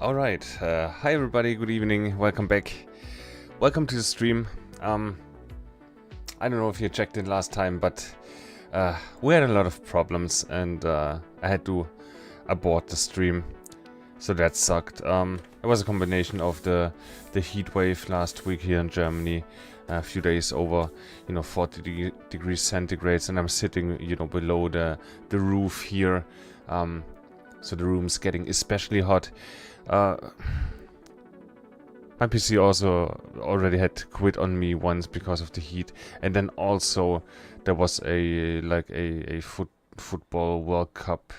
Alright, hi everybody, good evening, welcome back. Welcome to the stream. I don't know if you checked it last time, but we had a lot of problems and I had to abort the stream. So that sucked. It was a combination of the heat wave last week here in Germany. A few days over, 40 degrees centigrade, and I'm sitting, below the roof here. So the room's getting especially hot. My PC also already had to quit on me once because of the heat, and then also there was a football World Cup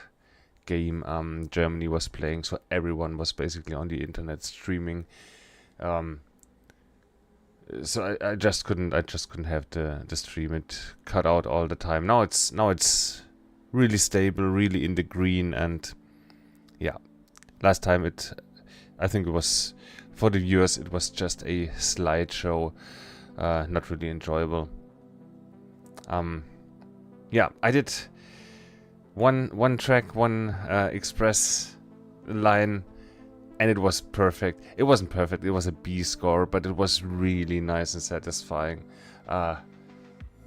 game Germany was playing, so everyone was basically on the internet streaming. So I just couldn't have the stream. It cut out all the time. Now it's really stable, really in the green, and yeah. Last time I think it was, for the viewers, it was just a slideshow, not really enjoyable. Yeah, I did one track, one express line, and it was perfect. It wasn't perfect, it was a B score, but it was really nice and satisfying.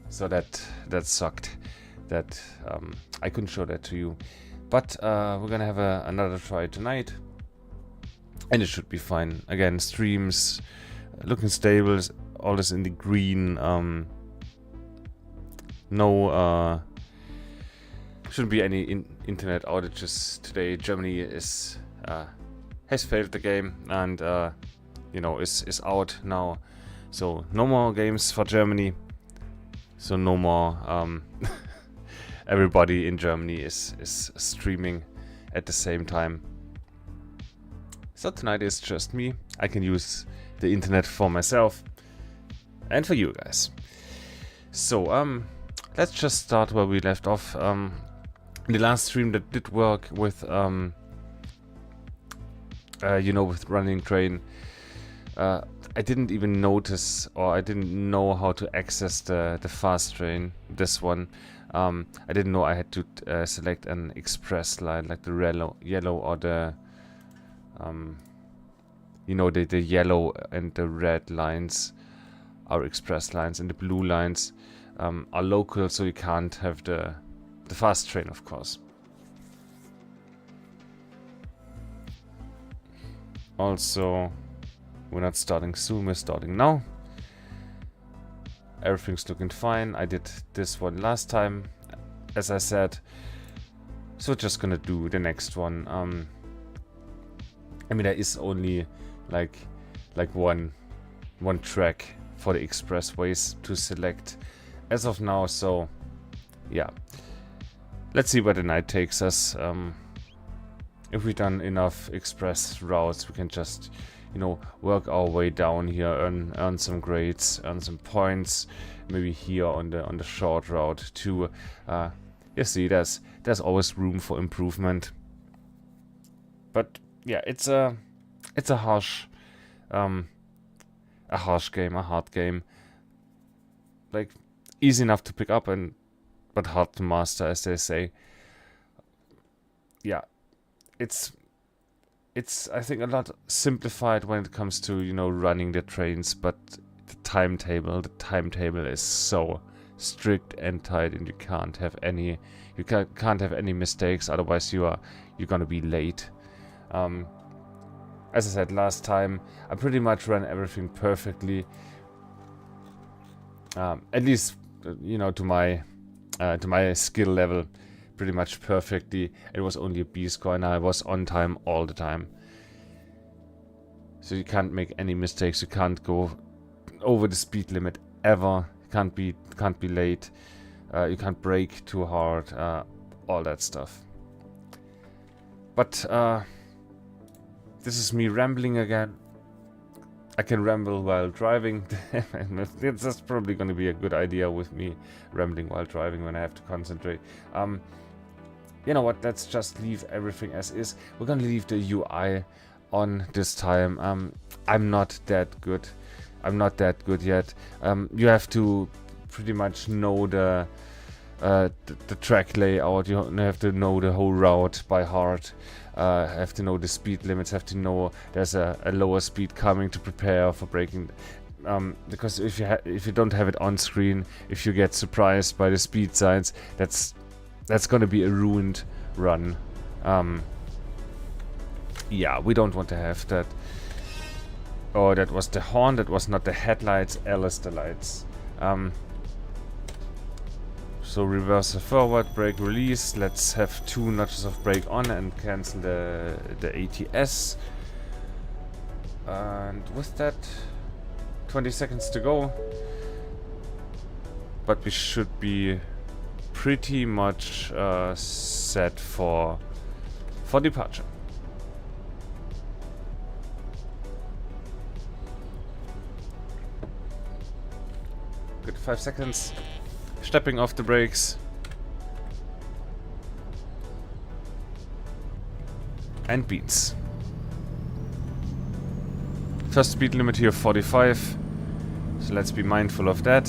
So that sucked, that I couldn't show that to you. But we're gonna have another try tonight, and it should be fine. Again, streams looking stable, all this in the green. No, shouldn't be any internet outages today. Germany is has failed the game, and is out now. So no more games for Germany. So no more. Everybody in Germany is streaming at the same time. So tonight is just me. I can use the internet for myself and for you guys. So let's just start where we left off. The last stream that did work with with running train. I didn't even notice, or I didn't know how to access the fast train. This one. I didn't know I had to select an express line, like the yellow or the the yellow and the red lines are express lines, and the blue lines are local, so you can't have the fast train, of course. Also, we're not starting soon, we're starting now. Everything's looking fine. I did this one last time, as I said. So we're just gonna do the next one. I mean, there is only like one track for the expressways to select as of now. So yeah, let's see where the night takes us. If we've done enough express routes, we can just work our way down here, earn some grades, earn some points. Maybe here on the short route too. You see, there's always room for improvement. But yeah, it's a harsh game, a hard game. Like, easy enough to pick up but hard to master, as they say. Yeah, it's I think a lot simplified when it comes to running the trains, but the timetable is so strict and tight, and you can't have any mistakes, otherwise you're gonna be late. As I said last time, I pretty much ran everything perfectly, at least to my skill level. Pretty much perfectly. It was only a B score, and I was on time all the time. So you can't make any mistakes. You can't go over the speed limit ever. You can't be late. You can't brake too hard. All that stuff. But this is me rambling again. I can ramble while driving. That's probably going to be a good idea with me rambling while driving when I have to concentrate. You know what, let's just leave everything as is. We're gonna leave the UI on this time. I'm not that good. I'm not that good yet. You have to pretty much know the the track layout. You have to know the whole route by heart. Have to know the speed limits. Have to know there's a lower speed coming to prepare for braking. Because if you don't have it on screen, if you get surprised by the speed signs, that's gonna be a ruined run. Yeah, we don't want to have that. Oh, that was the horn. That was not the headlights. L is the lights. So reverse forward, brake release. Let's have 2 notches of brake on and cancel the ATS. And with that, 20 seconds to go. But we should be pretty much set for departure. Good, 5 seconds. Stepping off the brakes. And beats. First speed limit here 45. So let's be mindful of that.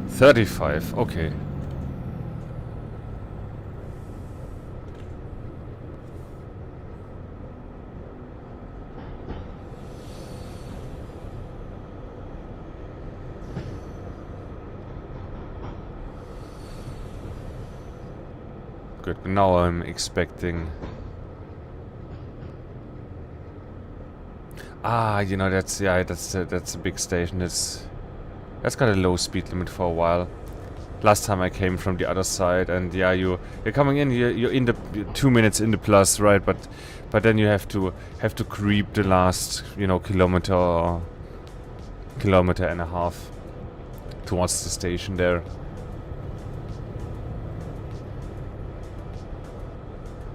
$35, okay. Good, but now I'm expecting... Ah, you know, that's a big station. That's got a low speed limit for a while. Last time I came from the other side, and yeah, you're coming in. You're in the 2 minutes in the plus, right? But then you have to creep the last, you know, kilometer and a half towards the station there.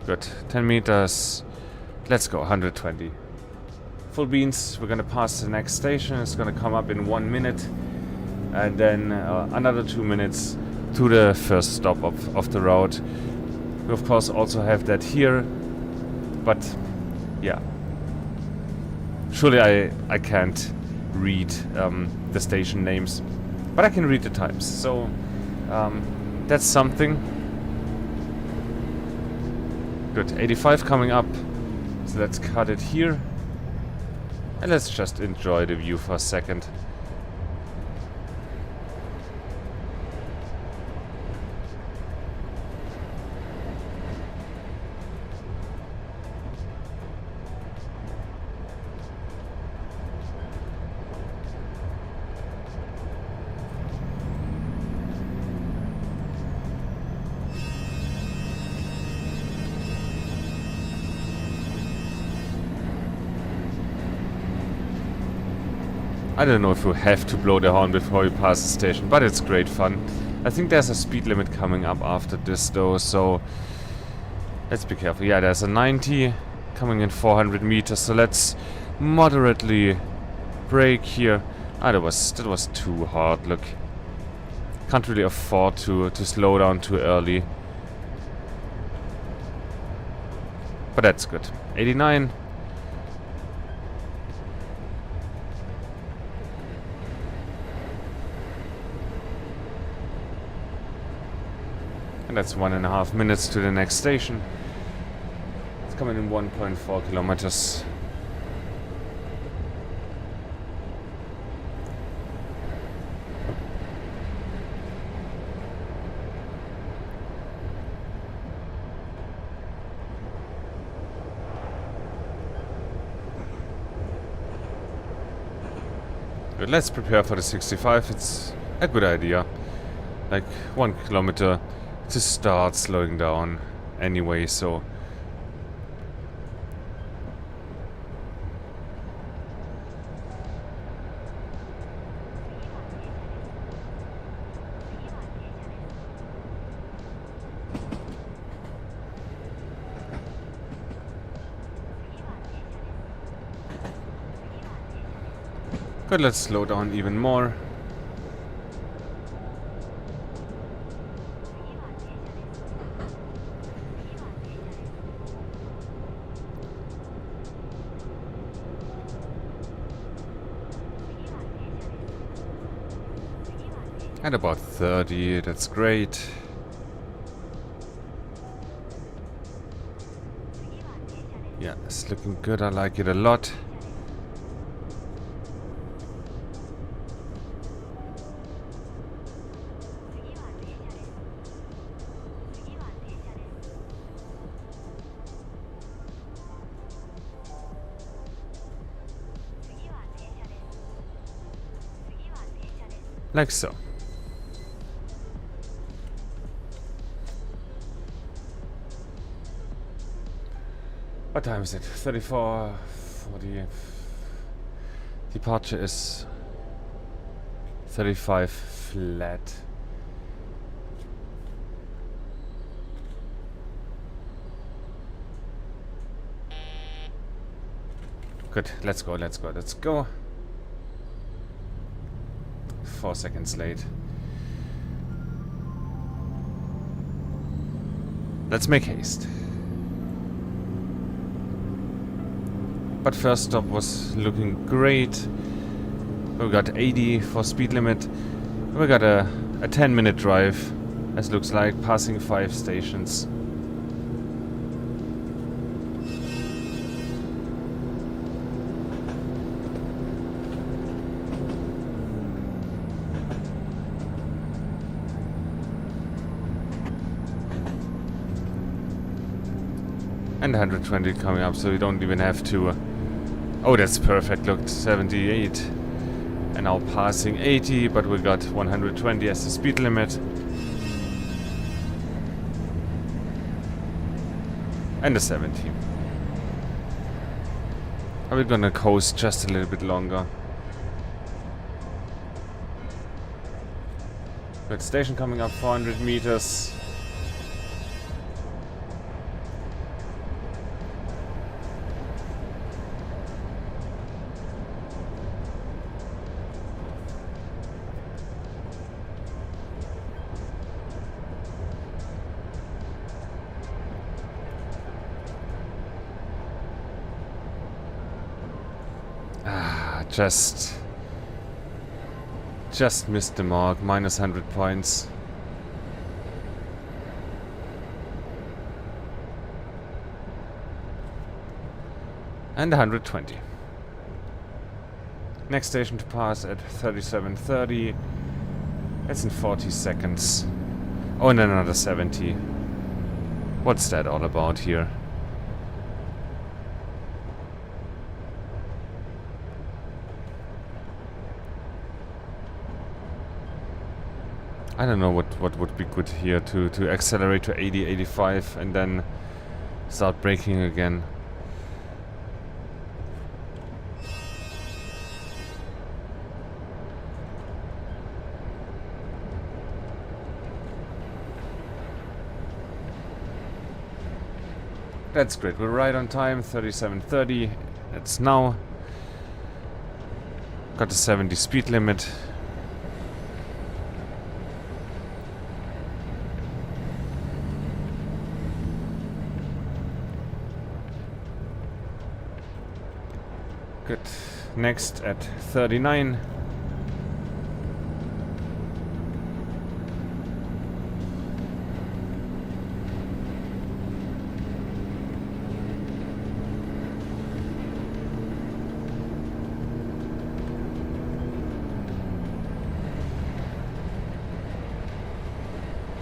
Good, 10 meters. Let's go, 120. Full beans. We're gonna pass the next station. It's gonna come up in 1 minute. And then another 2 minutes to the first stop of the route. We of course also have that here, but yeah, surely I can't read the station names, but I can read the times, so that's something. Good, 85 coming up, so let's cut it here and let's just enjoy the view for a second. I don't know if you have to blow the horn before you pass the station, but it's great fun. I think there's a speed limit coming up after this though, so let's be careful. Yeah, there's a 90 coming in 400 meters, so let's moderately brake here. Ah, that was too hard, look. Can't really afford to slow down too early. But that's good. 89. And that's 1.5 minutes to the next station. It's coming in 1.4 kilometers. Good, let's prepare for the 65. It's a good idea. Like 1 kilometer to start slowing down anyway, so good, let's slow down even more. At about 30, that's great. Yeah, it's looking good. I like it a lot. Like so. What time is it? 34:40. Departure is 35 flat. Good, let's go, let's go, let's go. 4 seconds late. Let's make haste. But first stop was looking great. We got 80 for speed limit. We got a 10-minute drive, as looks like, passing 5 stations. And 120 coming up, so you don't even have to... oh, that's perfect. Look, 78. And now passing 80, but we got 120 as the speed limit. And a 70. Are we gonna coast just a little bit longer? Good, station coming up, 400 meters. Just missed the mark, minus 100 points. And 120. Next station to pass at 37:30. That's in 40 seconds. Oh, and then another 70. What's that all about here? I don't know what would be good here to accelerate to 80, 85 and then start braking again. That's great. We're right on time, 37:30. That's now. Got the 70 speed limit. Good. Next at 39.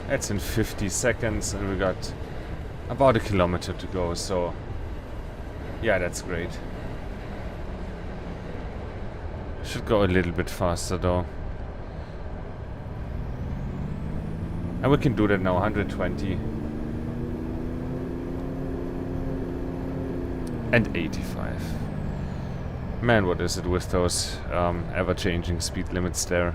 That's in 50 seconds and we got about a kilometer to go, so yeah, that's great. Should go a little bit faster though. And we can do that now, 120. And 85. Man, what is it with those ever-changing speed limits there?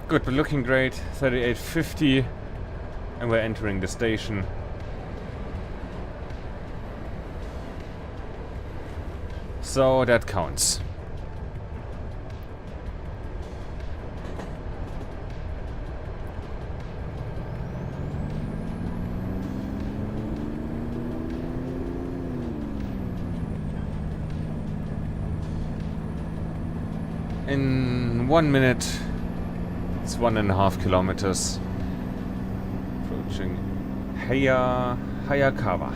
Good, we're looking great. 38:50, and we're entering the station. So that counts. In 1 minute, it's 1.5 kilometers. Approaching Hayakawa.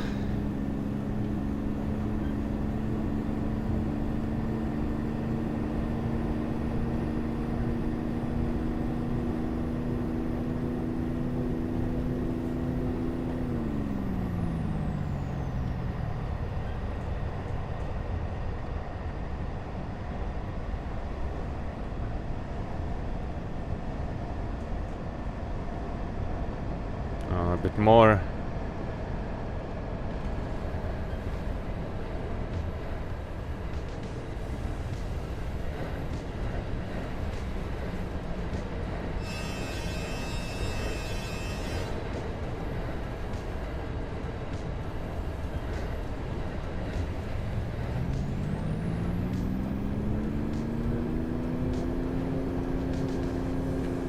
A bit more.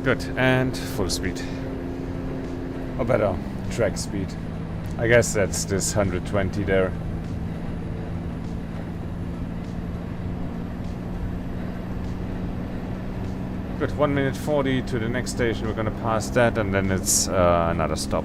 Good, and full speed. Or better, track speed. I guess that's this 120 there. Good, 1 minute 40 to the next station. We're gonna pass that and then it's another stop.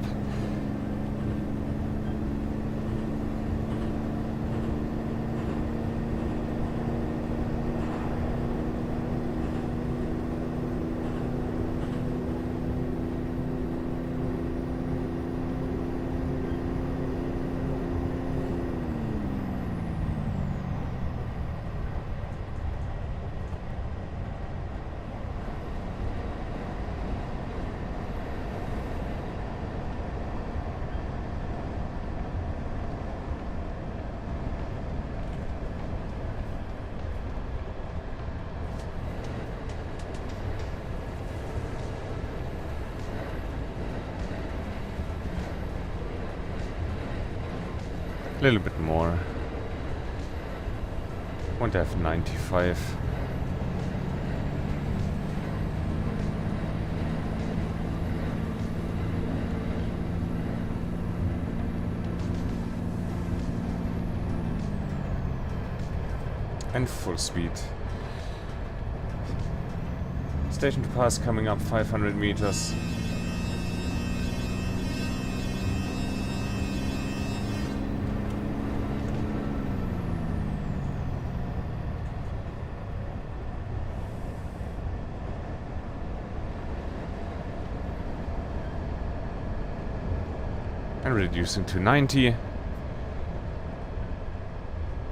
A little bit more. Want to have 95. And full speed. Station to pass coming up 500 meters. And reducing to 90.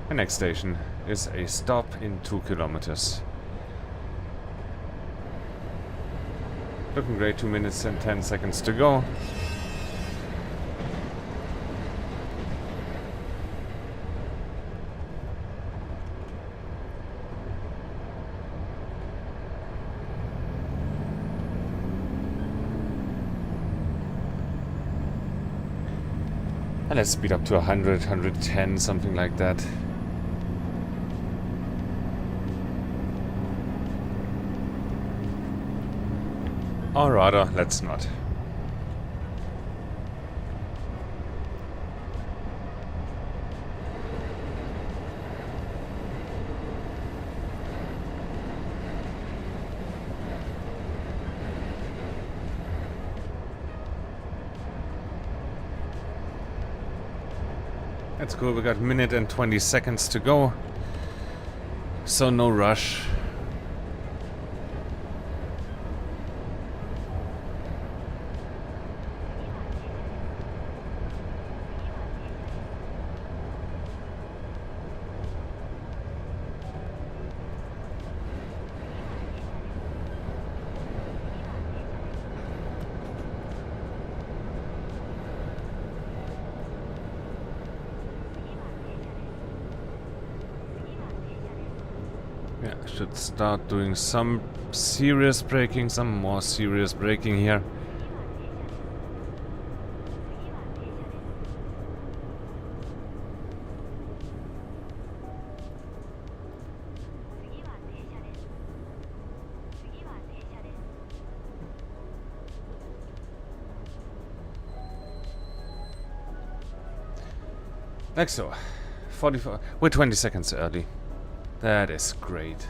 The next station is a stop in 2 kilometers. Looking great, 2 minutes and 10 seconds to go. And let's speed up to 100, 110, something like that. Or rather, let's not. That's cool, we got a minute and 20 seconds to go. So no rush. Yeah, I should start doing some serious braking, some more serious braking here. Like so. 44. We're 20 seconds early. That is great.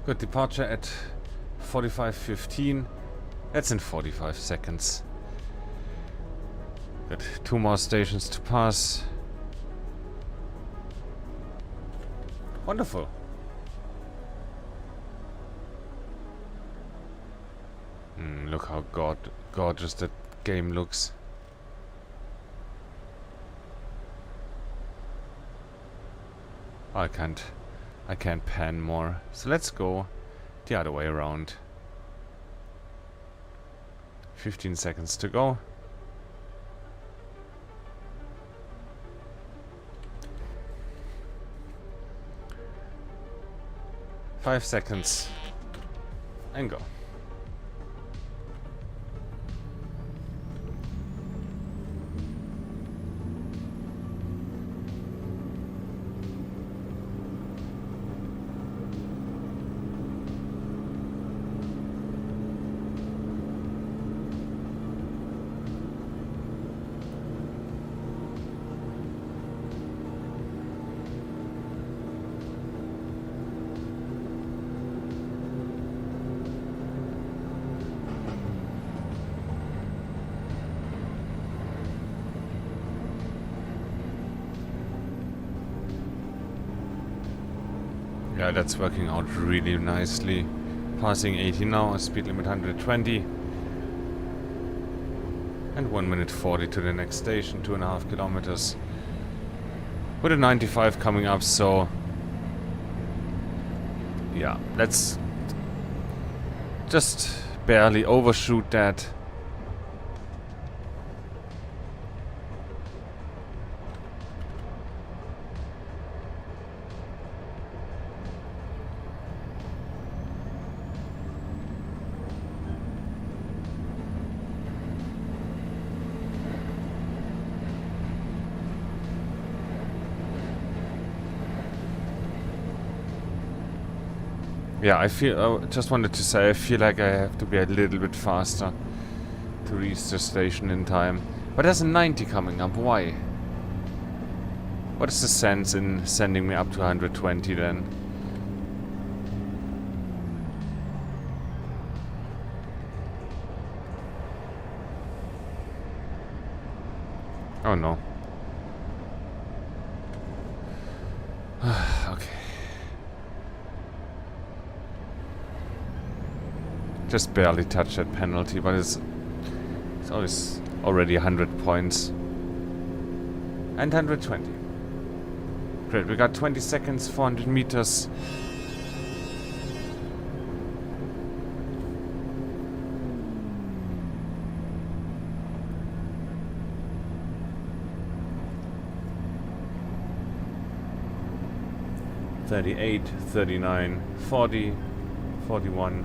Good, departure at 45:15. That's in 45 seconds. Good, 2 more stations to pass. Wonderful. Look how gorgeous that game looks. I can't pan more. So let's go the other way around. 15 seconds to go. Five seconds and go. Yeah, that's working out really nicely. Passing 80 now, speed limit 120. And 1 minute 40 to the next station, 2.5 kilometers. With a 95 coming up, so... yeah, let's just barely overshoot that. Yeah, I feel, just wanted to say, I feel like I have to be a little bit faster to reach the station in time. But there's a 90 coming up, why? What is the sense in sending me up to 120 then? Oh no. Okay. Just barely touched that penalty, but it's always already 100 points. And 120. Great, we got 20 seconds, 400 meters. $38, $39, $40, $41.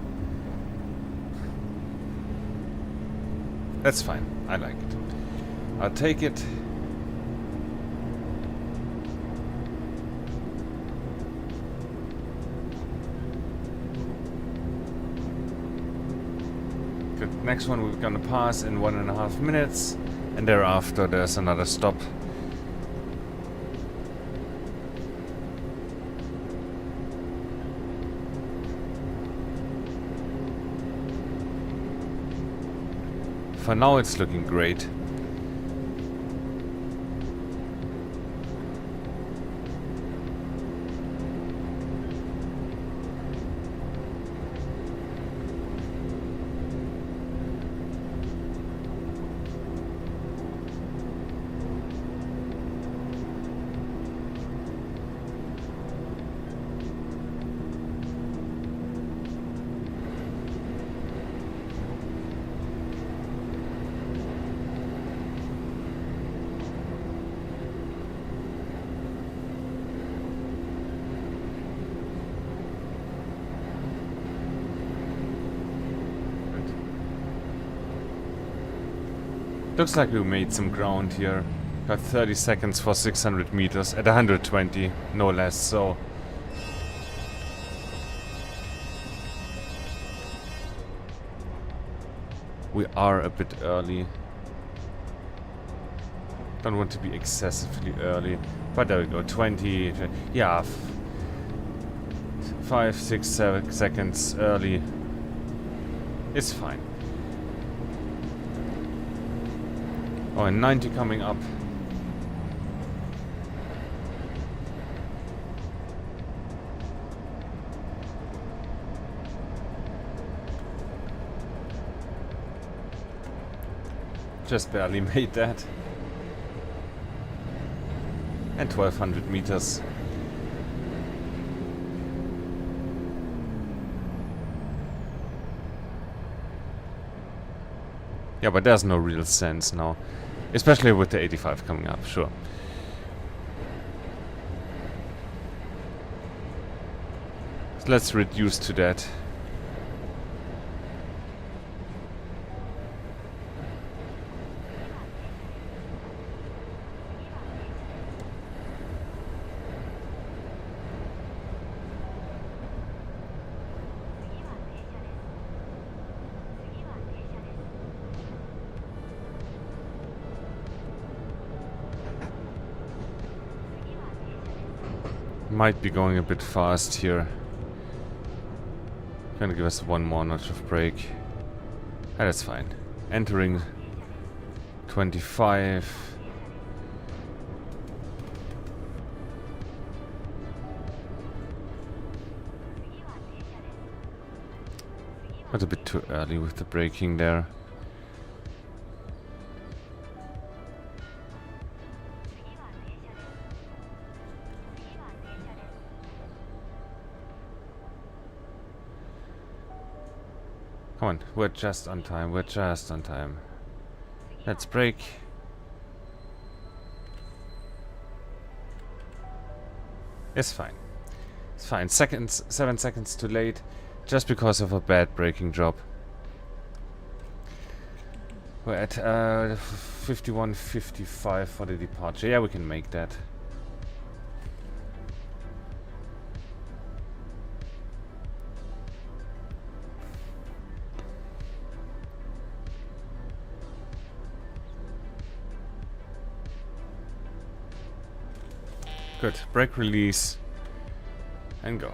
That's fine. I like it. I'll take it. Good. Next one we're gonna pass in 1.5 minutes, and thereafter there's another stop. For now it's looking great. Looks like we made some ground here. Got 30 seconds for 600 meters at 120, no less, so... we are a bit early. Don't want to be excessively early. But there we go, 20... yeah. 5, 6, 7 seconds early. It's fine. Oh, and 90 coming up. Just barely made that. And 1200 meters. Yeah, but there's no real sense now. Especially with the 85 coming up, sure. So let's reduce to that. Might be going a bit fast here. Gonna give us one more notch of brake. Ah, that's fine. Entering 25. That's a bit too early with the braking there. Come on, we're just on time, we're just on time. Let's brake. It's fine. It's fine. 7 seconds too late, just because of a bad braking job. We're at 51:55 for the departure. Yeah, we can make that. Good. Brake release. And go.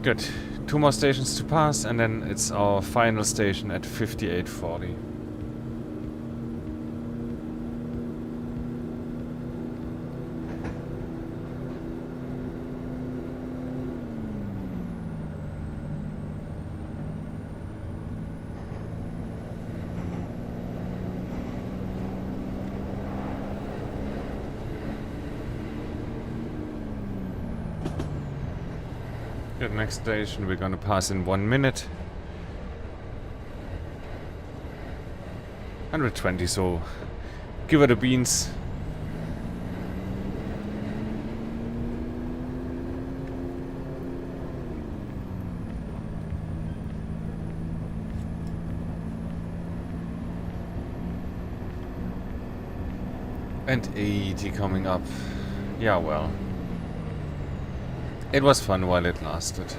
Good. 2 more stations to pass, and then it's our final station at 58:40. Good, next station we're gonna pass in 1 minute. 120, so give her the beans. And 80 coming up. Yeah, well. It was fun while it lasted.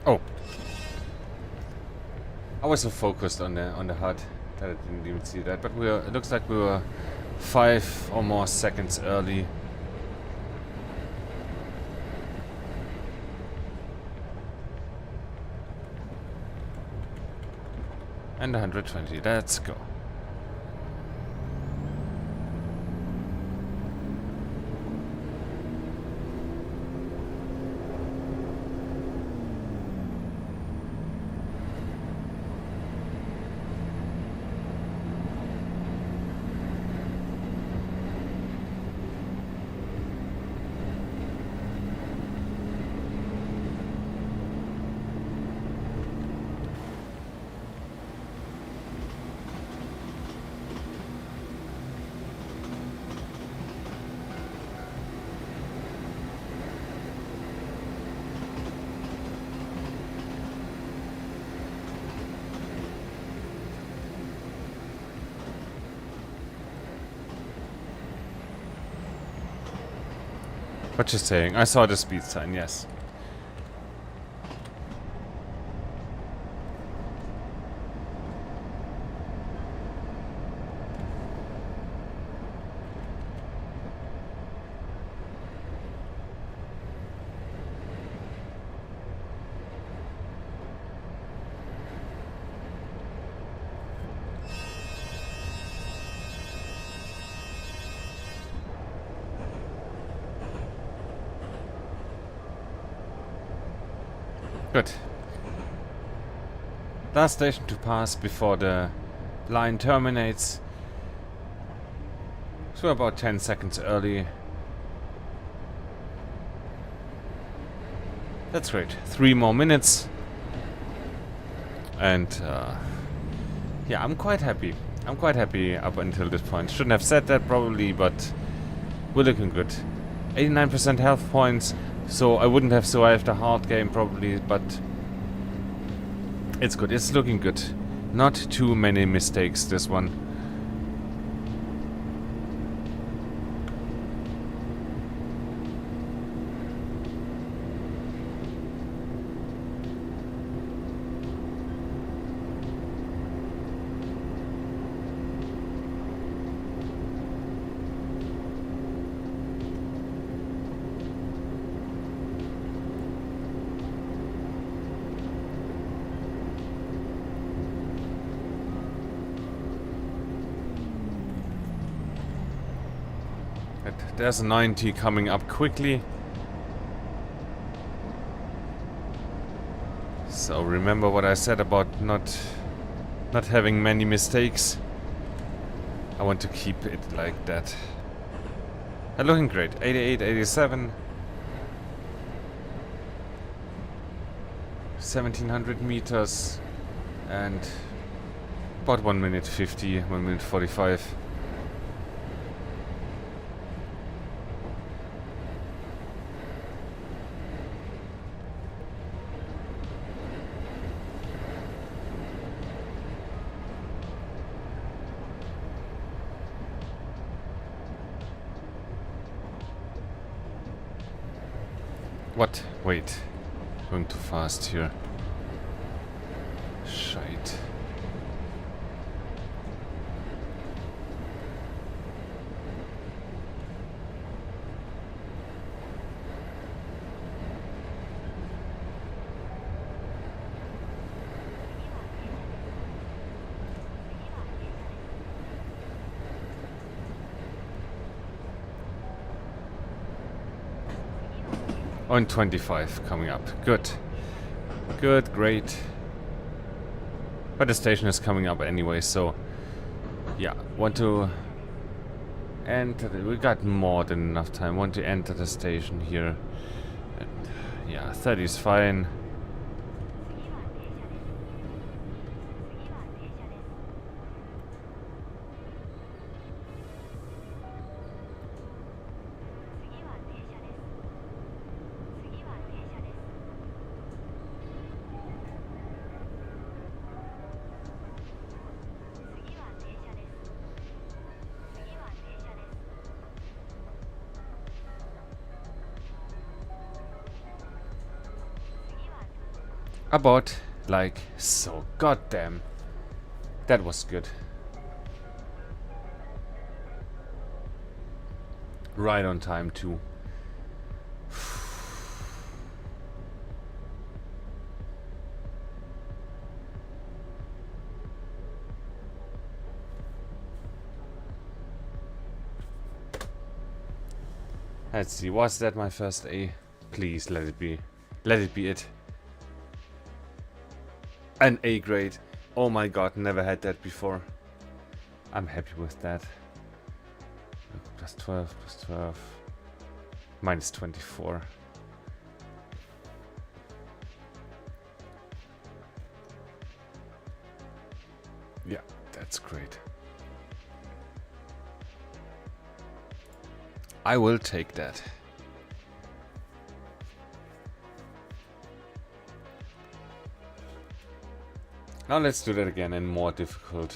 Oh. I was so focused on the HUD that I didn't even see that, but it looks like we were 5 or more seconds early. And 120, let's go. What you saying? I saw the speed sign, yes. Good. Last station to pass before the line terminates. So about 10 seconds early. That's great. 3 more minutes. And yeah, I'm quite happy. I'm quite happy up until this point. Shouldn't have said that probably, but we're looking good. 89% health points. So I wouldn't have survived a hard game probably, but it's good. It's looking good. Not too many mistakes this one. There's a 90 coming up quickly. So remember what I said about not having many mistakes. I want to keep it like that. Looking great. 88, 87. 1700 meters. And about 1 minute 50, 1 minute 45. What? Wait. Going too fast here. Shite. On 25 coming up. Good. Good, great. But the station is coming up anyway, so yeah, want to enter we got more than enough time. Want to enter the station here. And yeah, 30 is fine. About like so. Goddamn. That was good. Right on time too. Let's see, was that my first A? Please let it be. Let it be it. An A grade. Oh my god, never had that before. I'm happy with that. Plus 12, plus 12. Minus 24. Yeah, that's great. I will take that. Now let's do that again in more difficult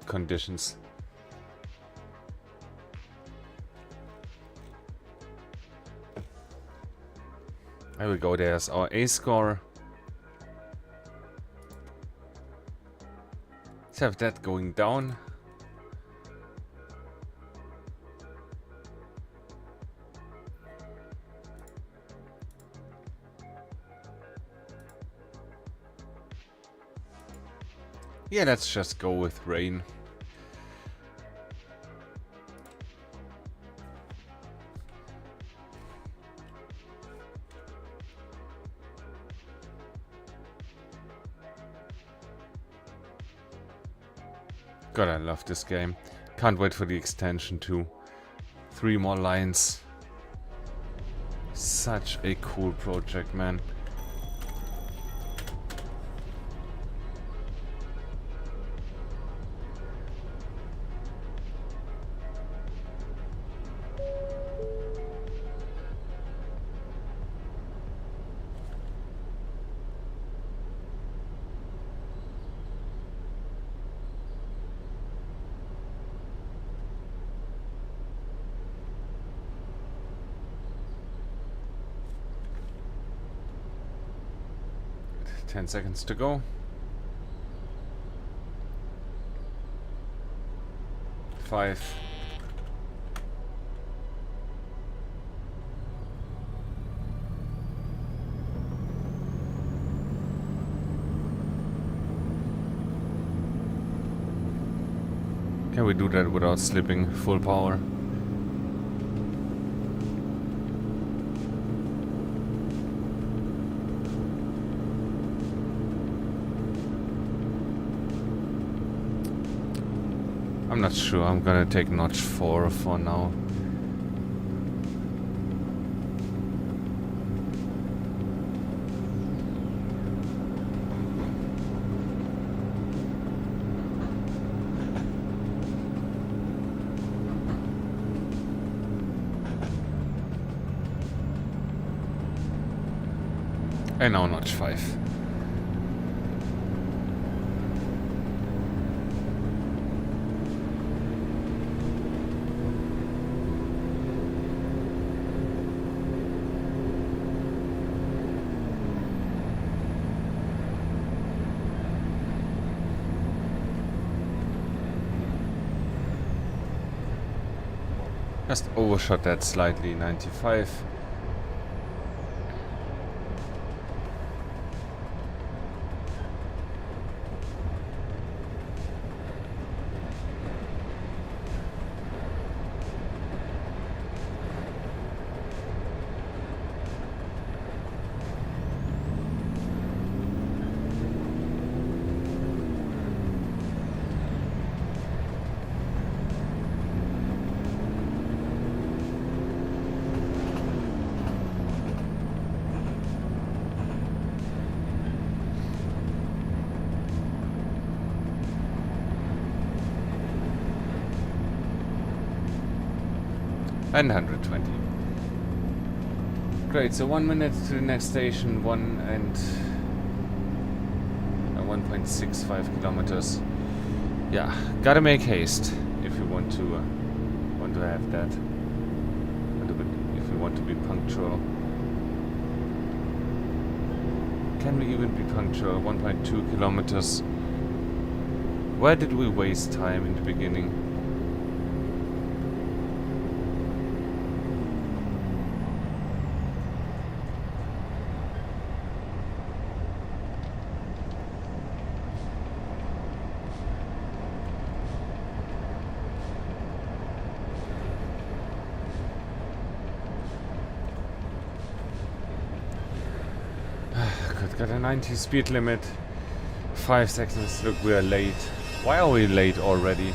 conditions. There we go, there's our A score. Let's have that going down. Yeah, let's just go with rain. God, I love this game. Can't wait for the extension too. 3 more lines. Such a cool project, man. Ten seconds to go. 5. Can we do that without slipping full power? I'm not sure. I'm gonna take notch 4 for now. And now notch 5. Just overshot that slightly, 95. And 120. Great, so 1 minute to the next station, 1.65 kilometers. Yeah, gotta make haste if you want to have that. If you want to be punctual. Can we even be punctual? 1.2 kilometers. Where did we waste time in the beginning? Got a 90 speed limit. 5 seconds. Look, we are late. Why are we late already?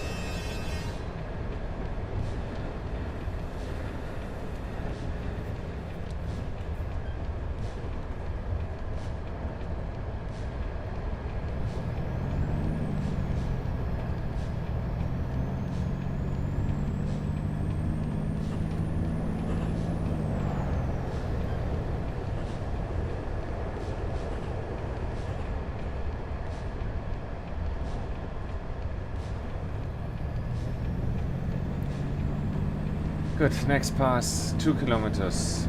Good, next pass, 2 kilometers.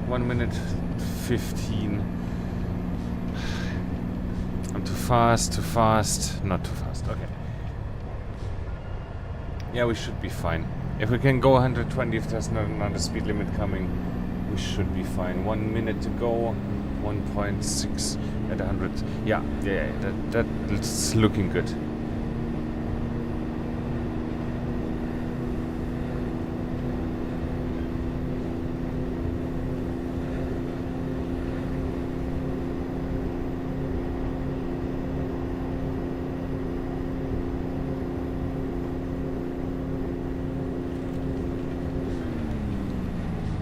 1 minute 15. I'm too fast, not too fast, okay. Yeah, we should be fine. If we can go 120, if there's not another speed limit coming, we should be fine. 1 minute to go, 1.6 at 100. Yeah, that's looking good.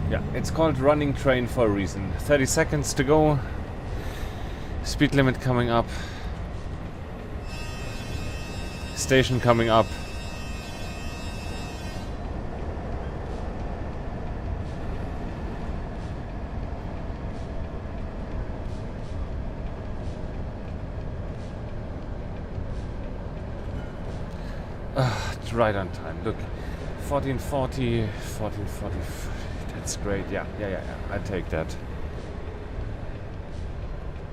Yeah, it's called running train for a reason. 30 seconds to go. Speed limit coming up. Station coming up. It's right on time. Look, 1440, 1440. That's great. Yeah. I take that.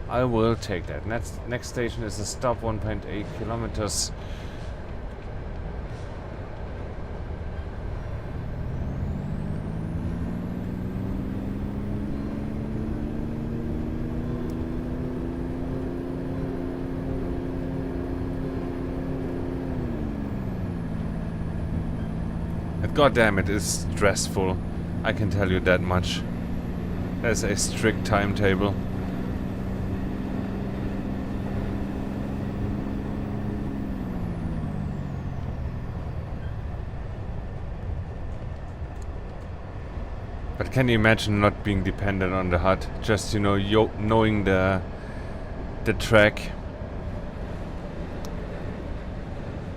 I will take that. Next station is a stop, 1.8 kilometers. And goddamn, it is stressful. I can tell you that much. There's a strict timetable. But can you imagine not being dependent on the HUD? Just, you know, knowing the track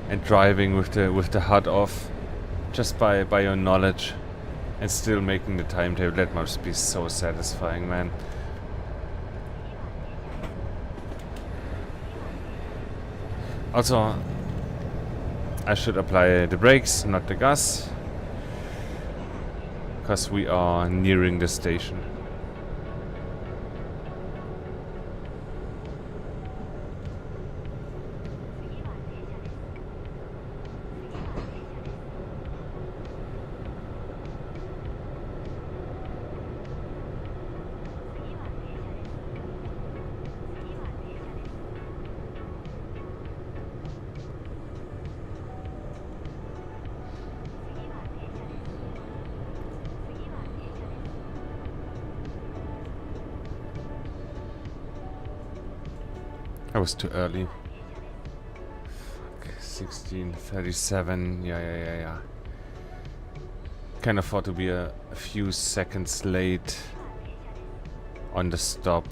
and driving with the HUD off, just by your knowledge, and still making the timetable. That must be so satisfying, man. Also, I should apply the brakes, not the gas, because we are nearing the station. I was too early. Fuck, 16:37. Yeah. Can afford to be a few seconds late on the stop.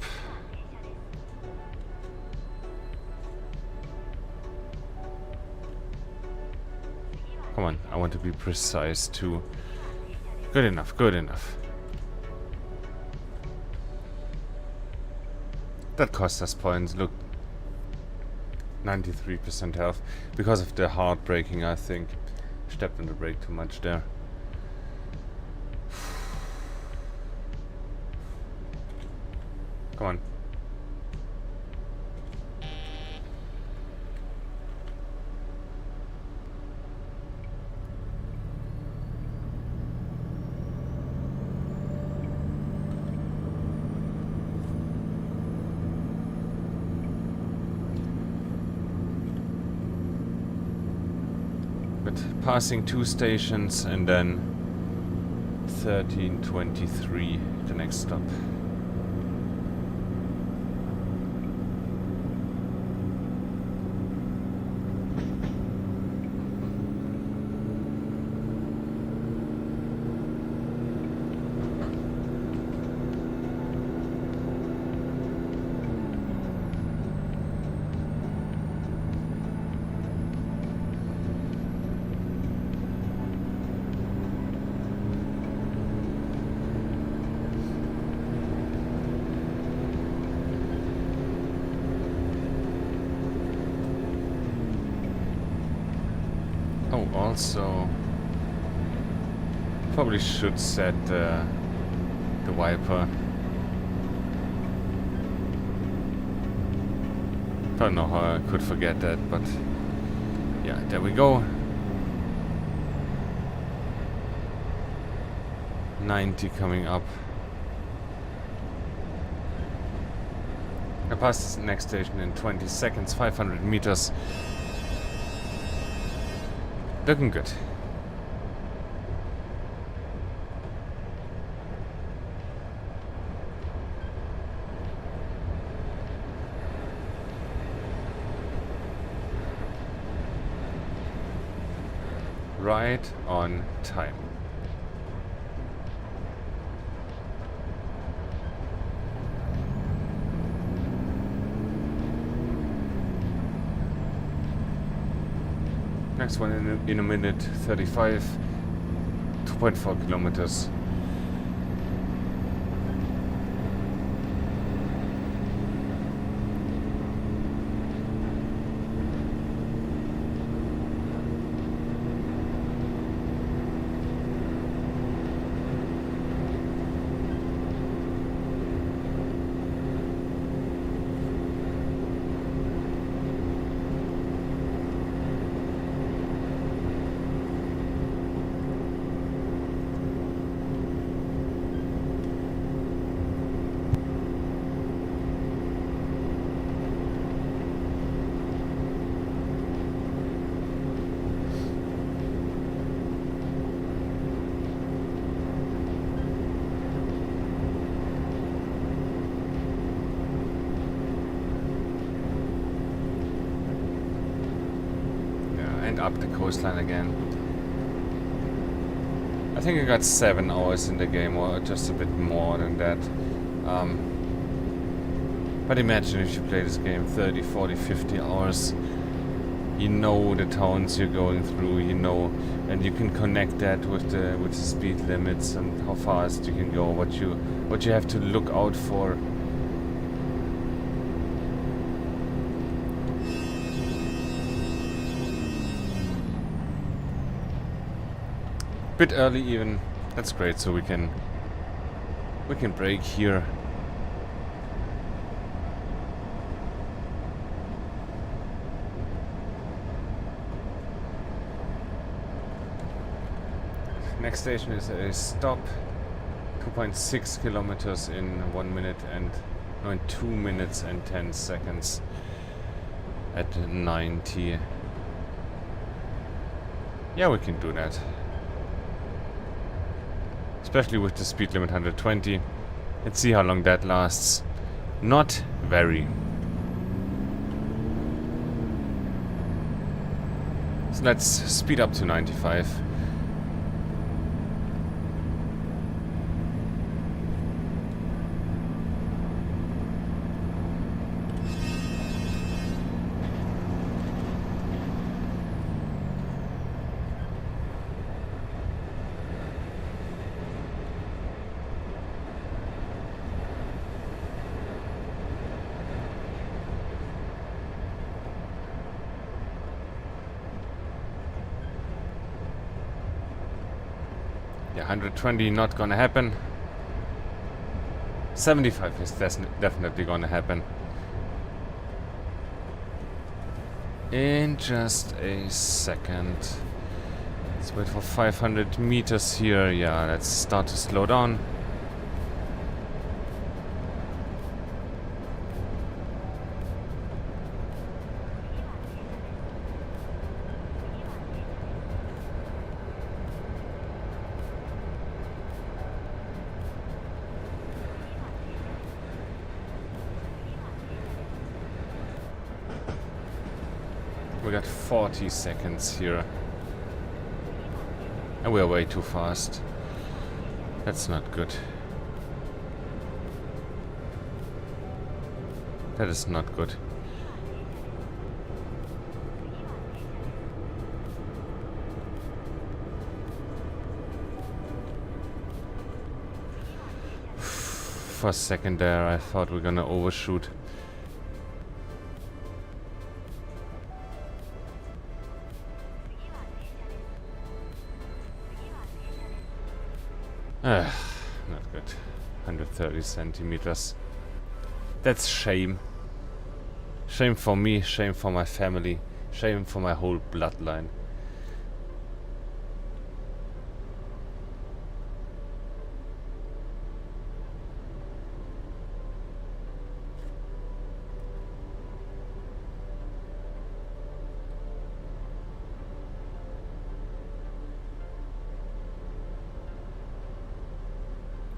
Come on, I want to be precise too. Good enough. That cost us points. Look, 93% health because of the hard braking. I think stepped on the brake too much there. Come on. But passing 2 stations and then 13:23 the next stop. Also, probably should set the wiper. Don't know how I could forget that, but yeah, there we go. 90 coming up. I pass this next station in 20 seconds, 500 meters. Looking good. Right on time. Next one in a minute 35, 2.4 kilometers. And up the coastline again. I think I got 7 hours in the game, or just a bit more than that. But imagine if you play this game 30, 40, 50 hours. You know the towns you're going through, you know, and you can connect that with the speed limits and how fast you can go, what you have to look out for. Bit early even. That's great, so we can break here. Next station is a stop. 2.6 kilometers in 1 minute and no, in 2 minutes and 10 seconds at 90. Yeah, we can do that. Especially with the speed limit 120. Let's see how long that lasts. Not very. So let's speed up to 95. Yeah, 120 not gonna happen. 75 is definitely gonna happen. In just a second. Let's wait for 500 meters here. Yeah, let's start to slow down. We got 40 seconds here. And we're way too fast. That's not good. That is not good. For a second there, I thought we were gonna overshoot. Not good. 130 centimeters. That's shame. Shame for me, shame for my family, shame for my whole bloodline.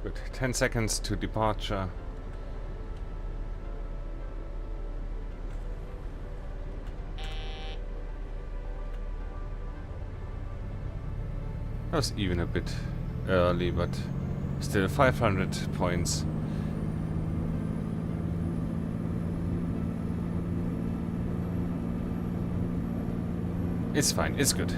Good. 10 seconds to departure. That was even a bit early, but still 500 points. It's fine, it's good.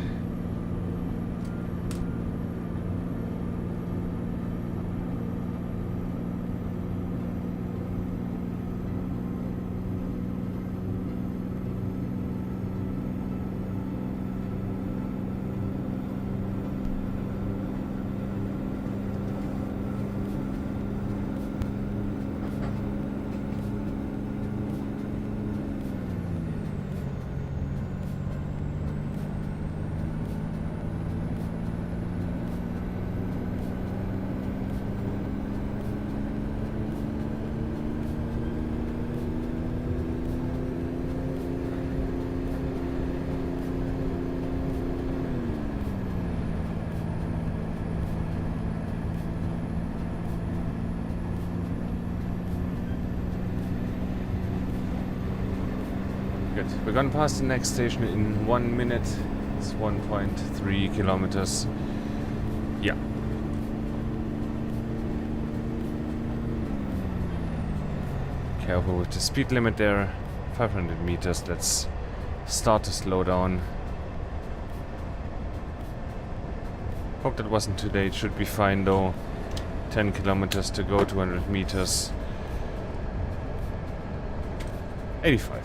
Good. We're gonna pass the next station in 1 minute. It's 1.3 kilometers. Yeah. Careful with the speed limit there. 500 meters. Let's start to slow down. Hope that wasn't too late. Should be fine though. 10 kilometers to go, 200 meters. 85.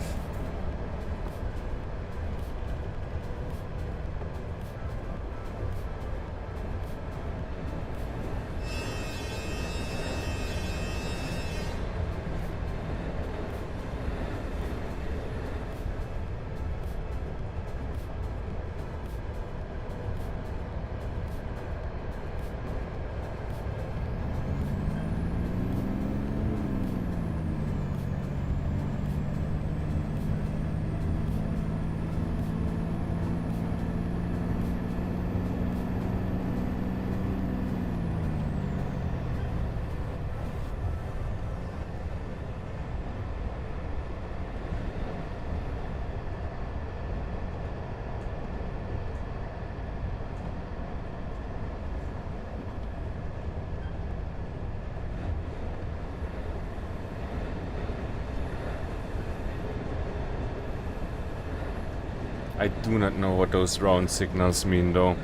I do not know what those round signals mean though.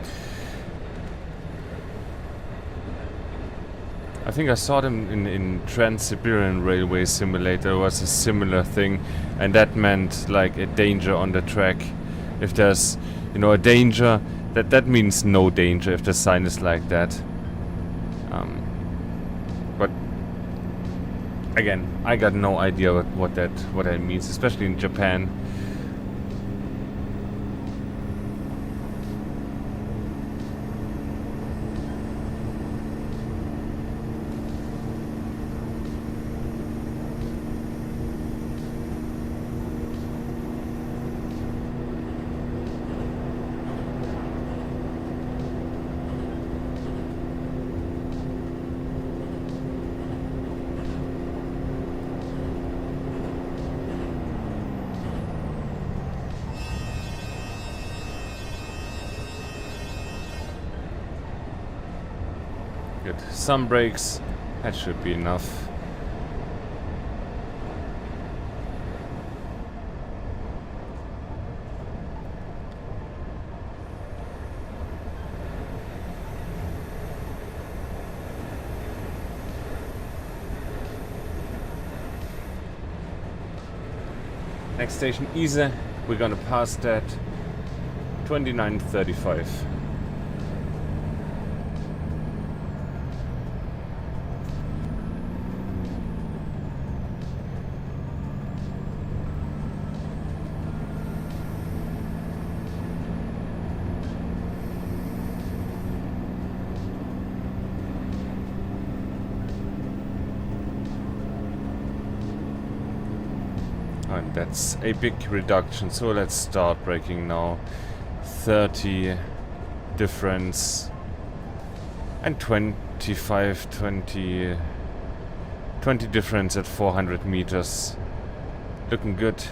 I think I saw them in Trans-Siberian Railway Simulator. It was a similar thing, and that meant like a danger on the track. If there's, a danger, that means no danger if the sign is like that. But again, I got no idea what that means, especially in Japan. Good. Some brakes. That should be enough. Next station, Ise. We're gonna pass that. 29:35. and that's a big reduction. So let's start braking now. 30 difference and 25, 20 difference at 400 meters. Looking good.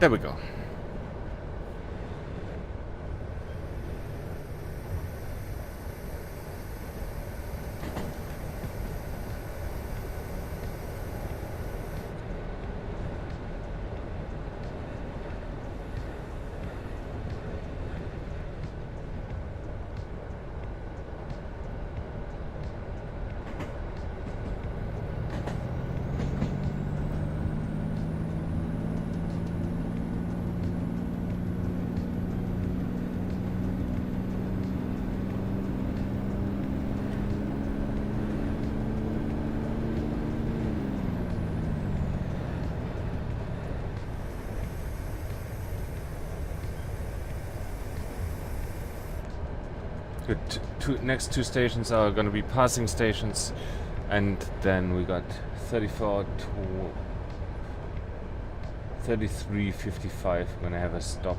There we go. Good. Next two stations are gonna be passing stations, and then we got 34 to 33:55. We're gonna have a stop.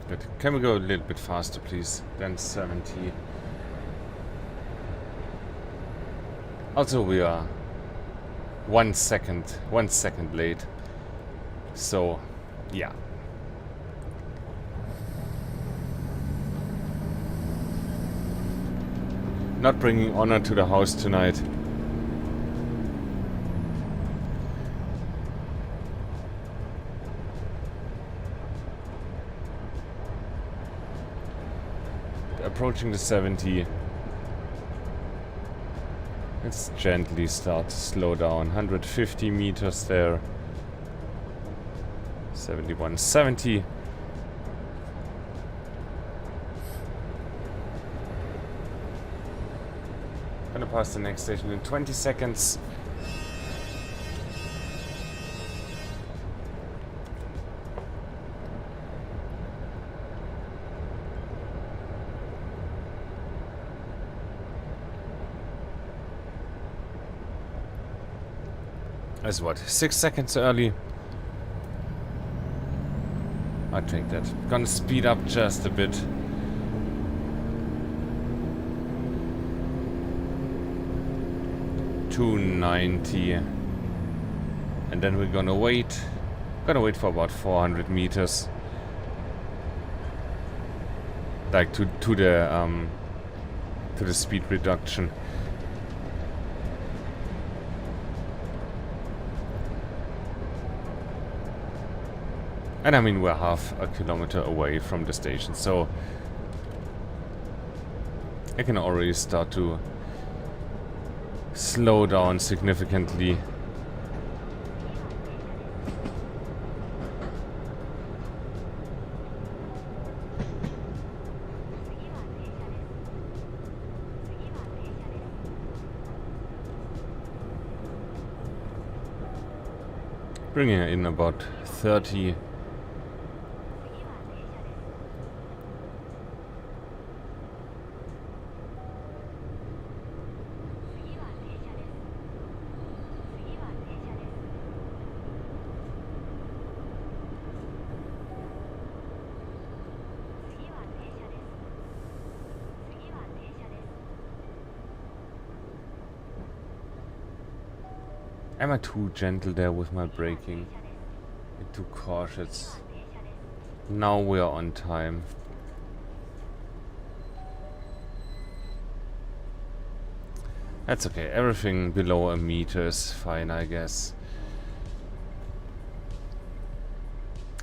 Good. Can we go a little bit faster, please? Than 70. Also, we are 1 second late. So, yeah. Not bringing honor to the house tonight. Approaching the 70. Let's gently start to slow down. 150 meters there. 71, 70. Gonna pass the next station in 20 seconds. That's what, 6 seconds early? I'll take that. Gonna speed up just a bit. $290. And then we're gonna wait. Gonna wait for about 400 meters. Like to the speed reduction. And I mean, we're half a kilometer away from the station, so I can already start to slow down significantly. Bringing in about 30. Am I too gentle there with my braking? And too cautious? Now we are on time. That's okay. Everything below a meter is fine, I guess.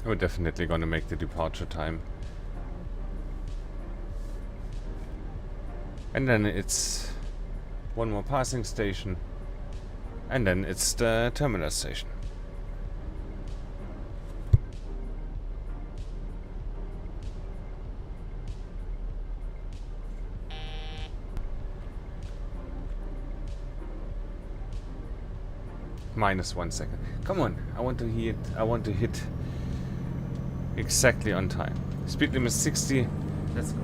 We're definitely gonna make the departure time. And then it's one more passing station. And then it's the terminal station. Minus 1 second. Come on, I want to hit exactly on time. Speed limit 60. Let's go.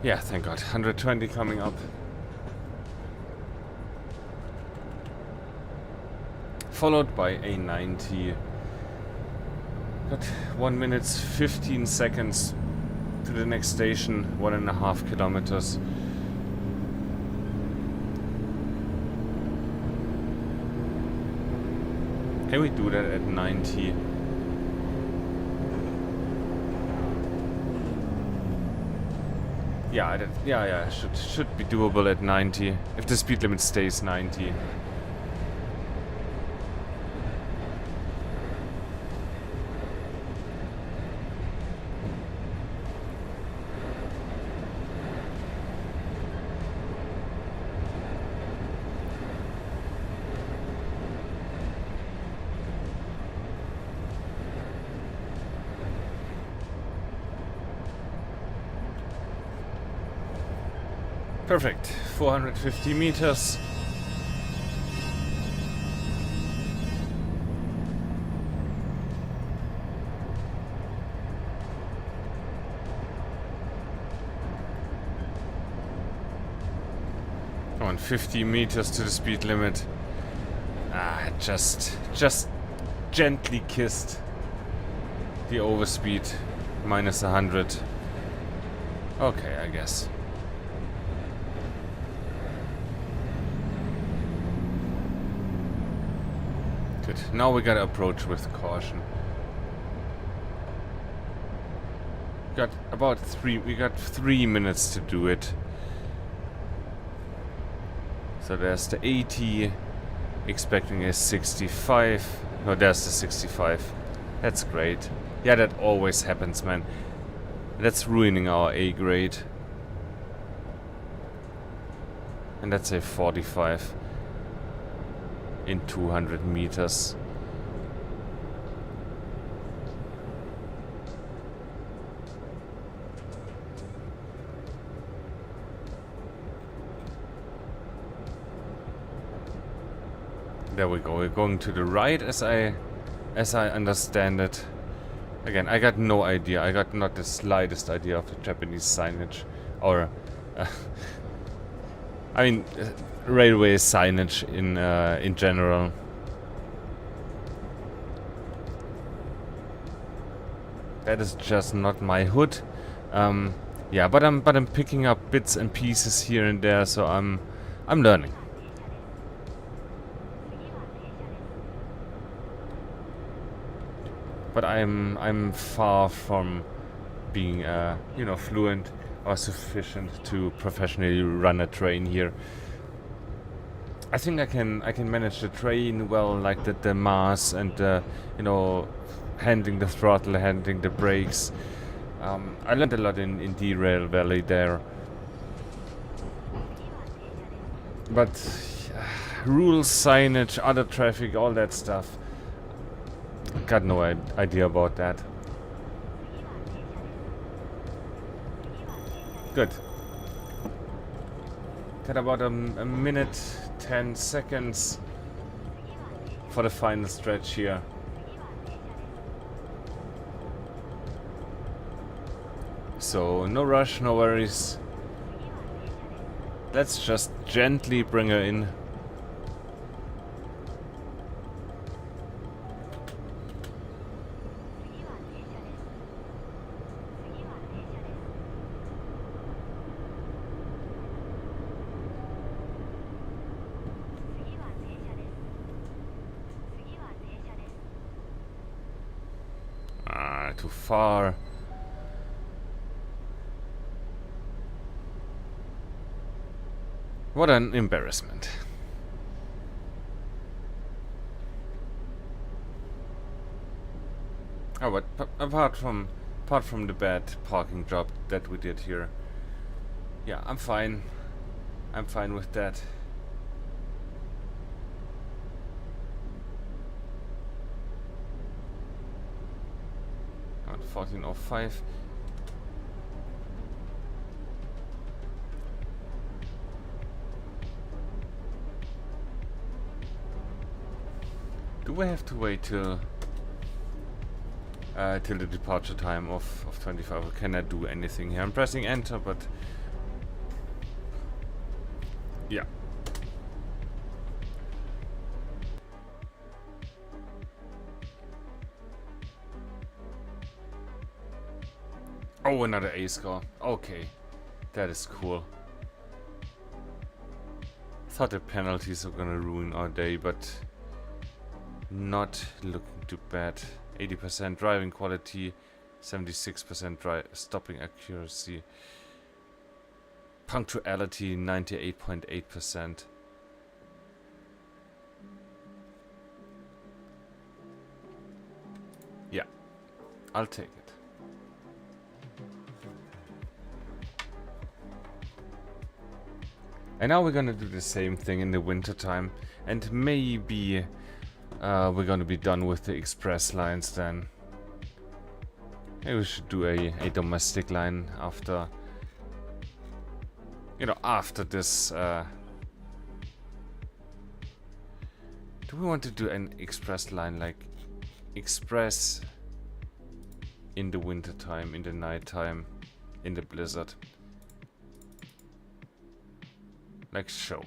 Yeah, thank God. 120 coming up. Followed by a 90. Got 1 minute 15 seconds to the next station. 1.5 kilometers. Can we do that at 90? Yeah, should be doable at 90 if the speed limit stays 90. Perfect. 450 meters. Come on, 50 meters to the speed limit. Ah, just gently kissed the overspeed. Minus 100. Okay, I guess. Good. Now we gotta approach with caution. We got 3 minutes to do it. So there's the 80, expecting a 65. No, there's the 65. That's great. Yeah, that always happens, man. That's ruining our A grade. And that's a 45 in 200 meters. There we go. We're going to the right as I understand it. Again, I got no idea. I got not the slightest idea of the Japanese signage or I mean railway signage in general. That is just not my hood. Yeah, but I'm picking up bits and pieces here and there, so I'm learning. But I'm far from being fluent or sufficient to professionally run a train here. I think I can manage the train well, like the mass and handling the throttle, handling the brakes. I learned a lot in Derail Valley there. But rules, signage, other traffic, all that stuff. Got no idea about that. Good. Got about a minute, 10 seconds for the final stretch here. So no rush, no worries. Let's just gently bring her in. Too far. What an embarrassment. Oh, but apart from the bad parking job that we did here, yeah, I'm fine. I'm fine with that. On 14:05. Do we have to wait till the departure time of 25? Or can I do anything here? I'm pressing enter, but yeah. Oh, another A score. Okay, that is cool. Thought the penalties are gonna ruin our day, but not looking too bad. 80% driving quality, 76% stopping accuracy, punctuality 98.8%. Yeah, I'll take it. And now we're gonna do the same thing in the winter time, and maybe we're gonna be done with the express lines then. Maybe we should do a domestic line after, you know, after this. Do we want to do an express line, like express in the winter time, in the night time, in the blizzard? Like show.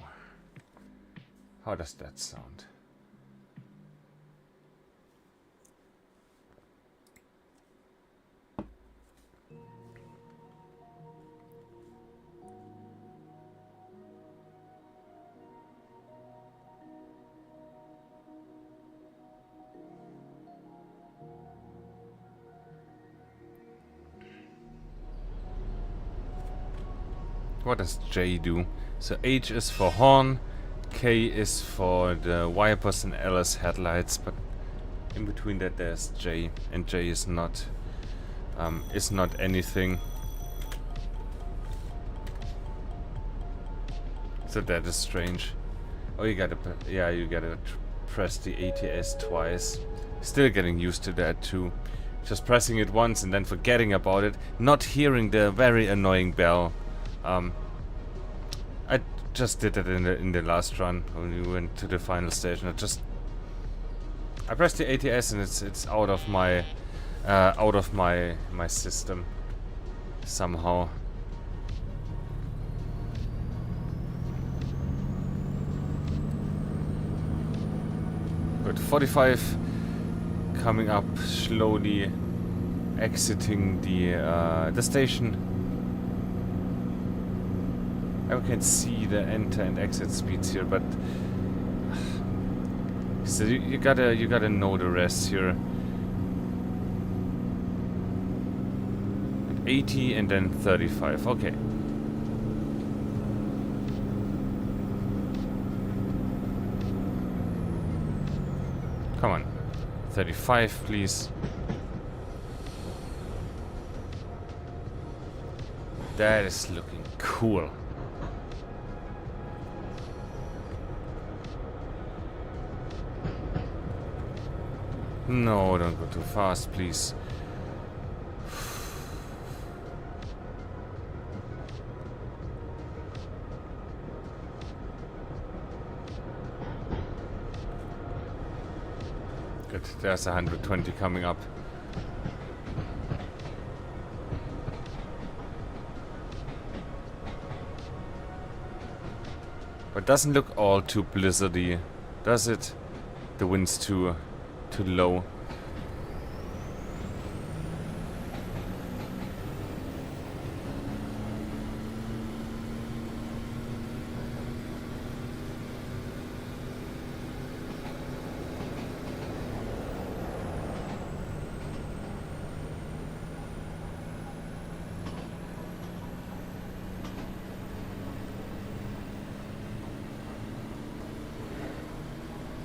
How does that sound? What does J do? So H is for horn, K is for the wipers, and L is headlights, but in between that there's J, and J is not anything. So that is strange. Oh, you gotta press the ATS twice. Still getting used to that too. Just pressing it once and then forgetting about it, not hearing the very annoying bell. I just did that in the last run when we went to the final stage, and I pressed the ATS and it's out of my system somehow. Good. 45 coming up slowly, exiting the station. I can see the enter and exit speeds here, but so you gotta know the rest here. 80 and then 35. Okay. Come on. 35, please. That is looking cool. No, don't go too fast, please. Good. There's 120 coming up. But doesn't look all too blizzardy, does it? The wind's too low.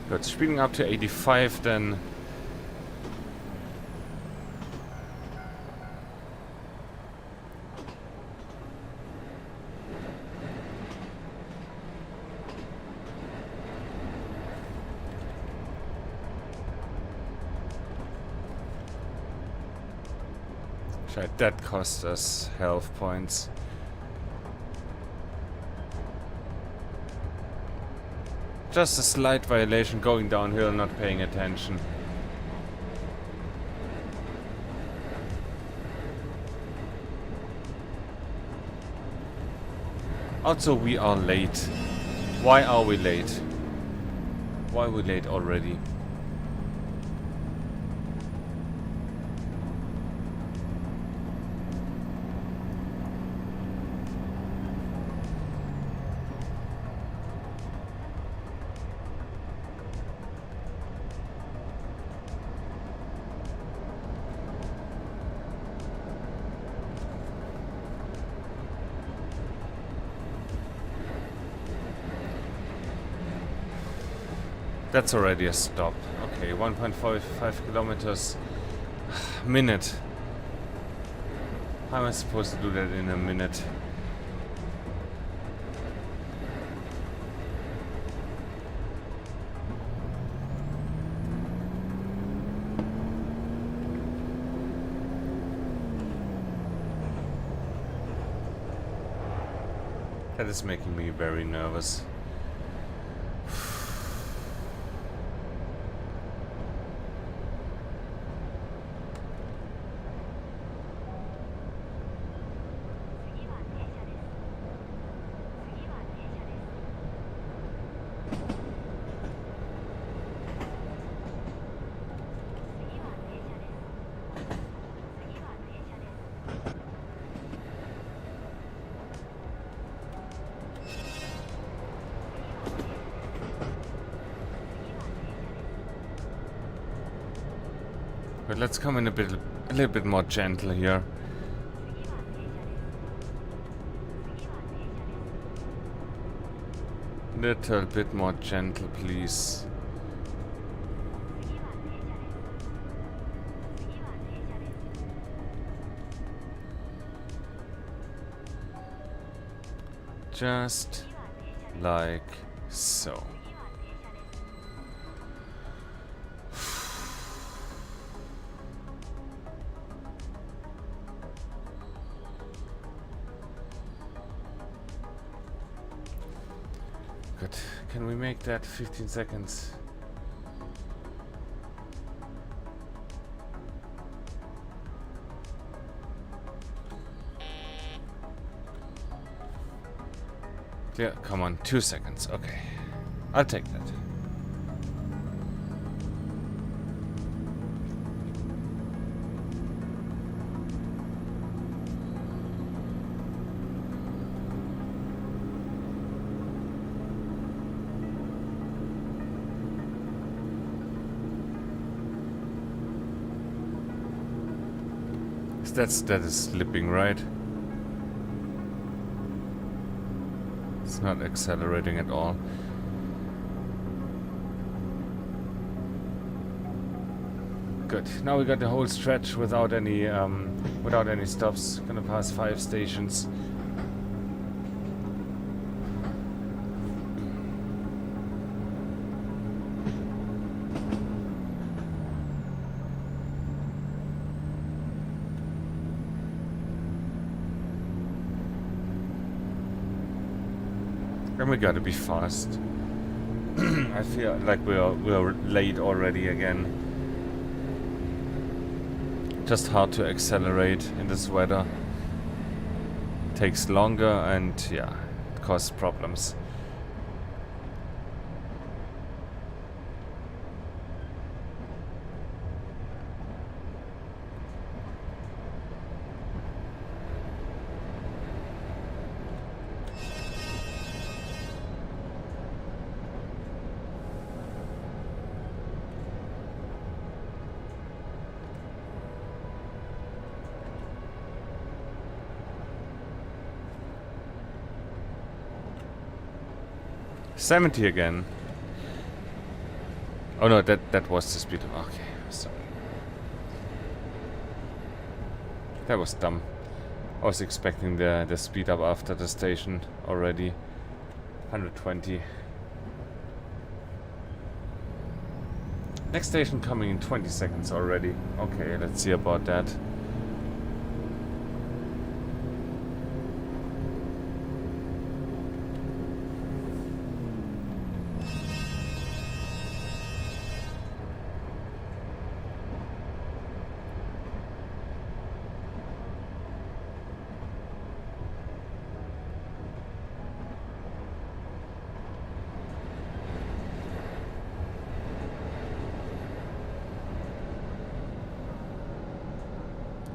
Good, speeding up to 85 then. That cost us health points. Just a slight violation, going downhill, not paying attention. Also, we are late. Why are we late? Why are we late already? That's already a stop. Okay, 1.5 kilometers. Minute. How am I supposed to do that in a minute? That is making me very nervous. But let's come in a little bit more gentle here. Little bit more gentle, please. Just like so. Good. Can we make that 15 seconds? Yeah, come on, 2 seconds. Okay. I'll take that. That is slipping, right? It's not accelerating at all. Good. Now we got the whole stretch without any stops. Gonna pass 5 stations. And we gotta be fast. I feel like we're late already again. Just hard to accelerate in this weather. Takes longer and yeah, it causes problems. $70 again. Oh no, that was the speed. Okay, sorry. That was dumb. I was expecting the speed up after the station already. 120. Next station coming in 20 seconds already. Okay, let's see about that.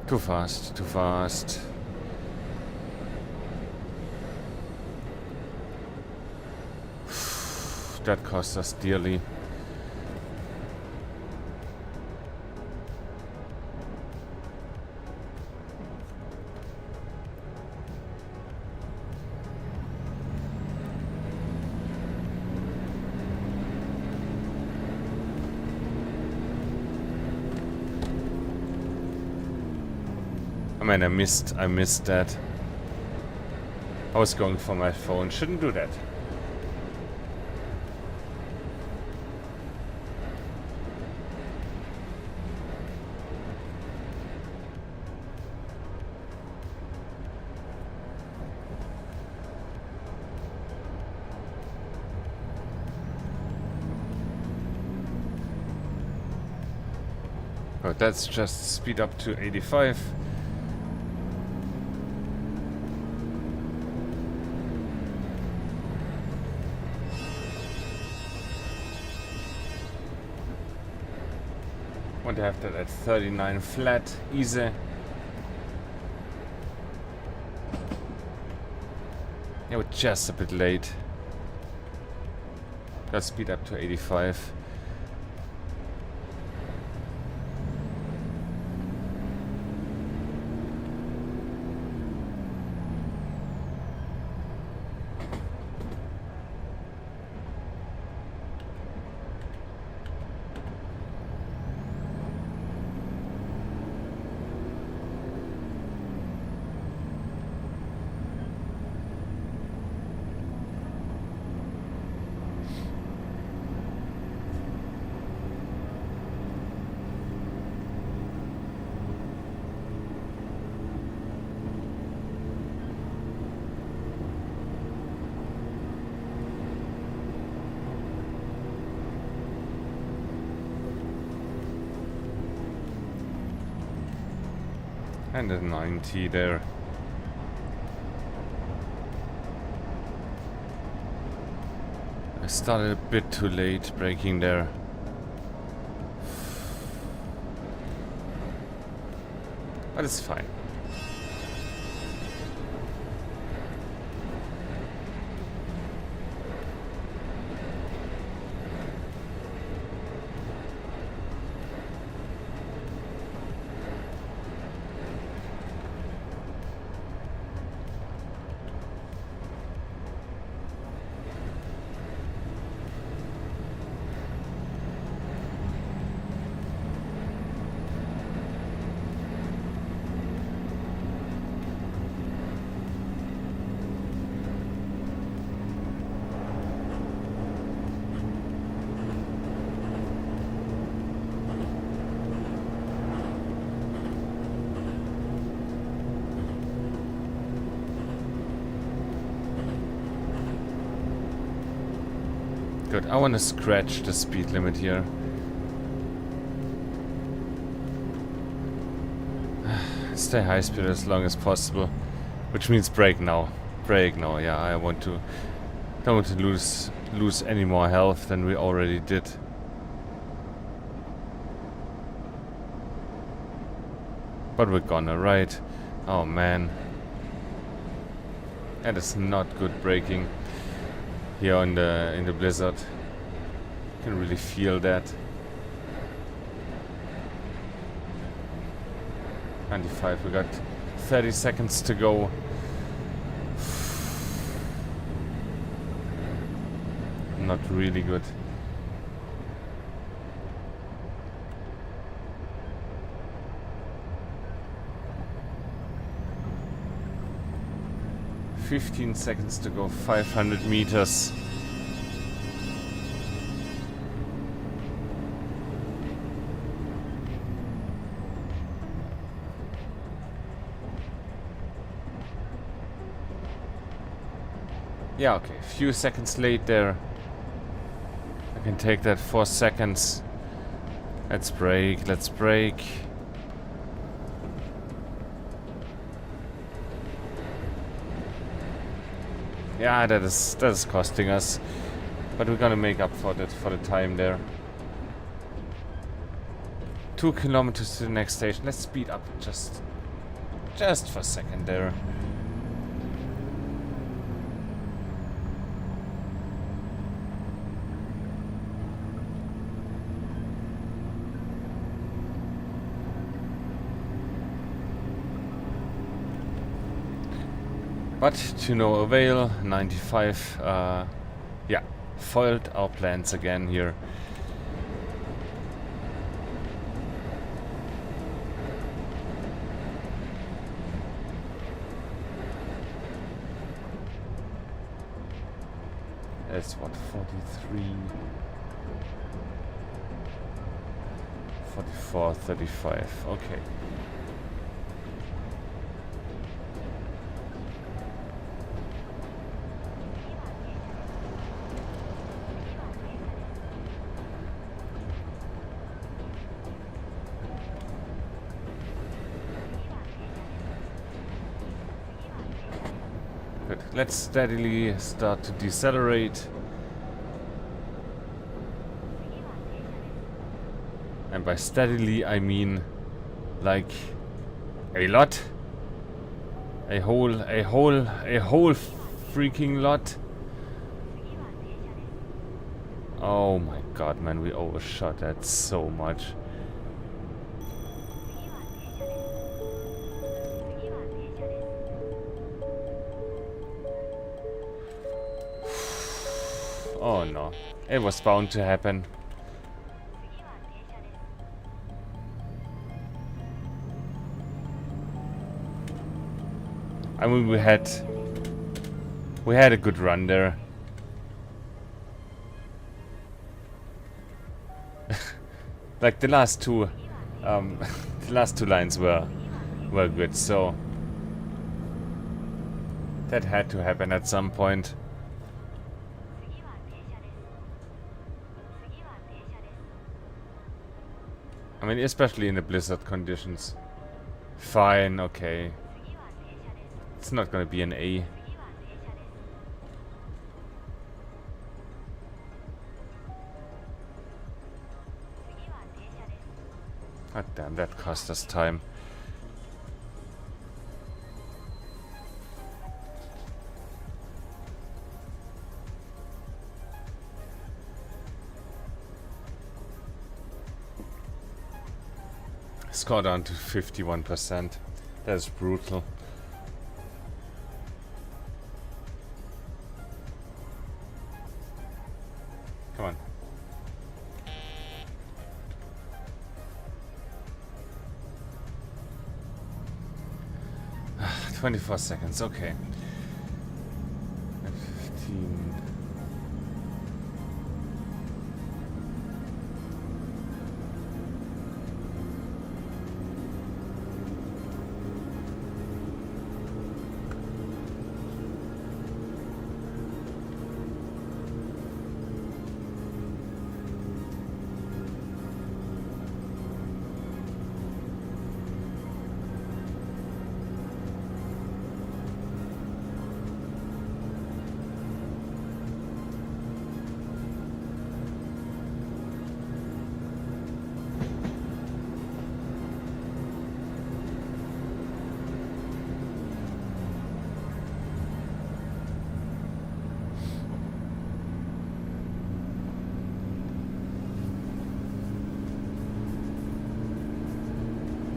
Too fast, too fast. That cost us dearly. I mean, I missed that. I was going for my phone. Shouldn't do that. But that's just speed up to 85. Want to have that at 39 flat, easy. Yeah, we're just a bit late. Got speed up to 85. And a 90 there. I started a bit too late braking there. But it's fine. Good. I want to scratch the speed limit here. Stay high speed as long as possible. Which means brake now. Brake now, yeah, I don't want to lose any more health than we already did. But we're gonna, right? Oh man. That is not good braking here in the blizzard. You can really feel that. 95, we got 30 seconds to go. Not really good. "15 seconds to go, 500 meters. Yeah, okay, a few seconds late there. I can take that 4 seconds. Let's brake, let's brake. Yeah, that is costing us. But we're gonna make up for that for the time there. 2 kilometers to the next station. Let's speed up just for a second there. But to no avail. 95, yeah, foiled our plans again here. That's what, 43, 44, 35, okay. Good. Let's steadily start to decelerate. And by steadily I mean like a lot. A whole freaking lot. Oh my god, man, we overshot that so much. Oh no, it was bound to happen. I mean, we had a good run there. Like the last two lines were good, so that had to happen at some point. I mean, especially in the blizzard conditions. Fine, okay. It's not gonna be an A. God damn, that cost us time. Score down to 51%. That's brutal. Come on. Ah, 24 seconds, okay. 15.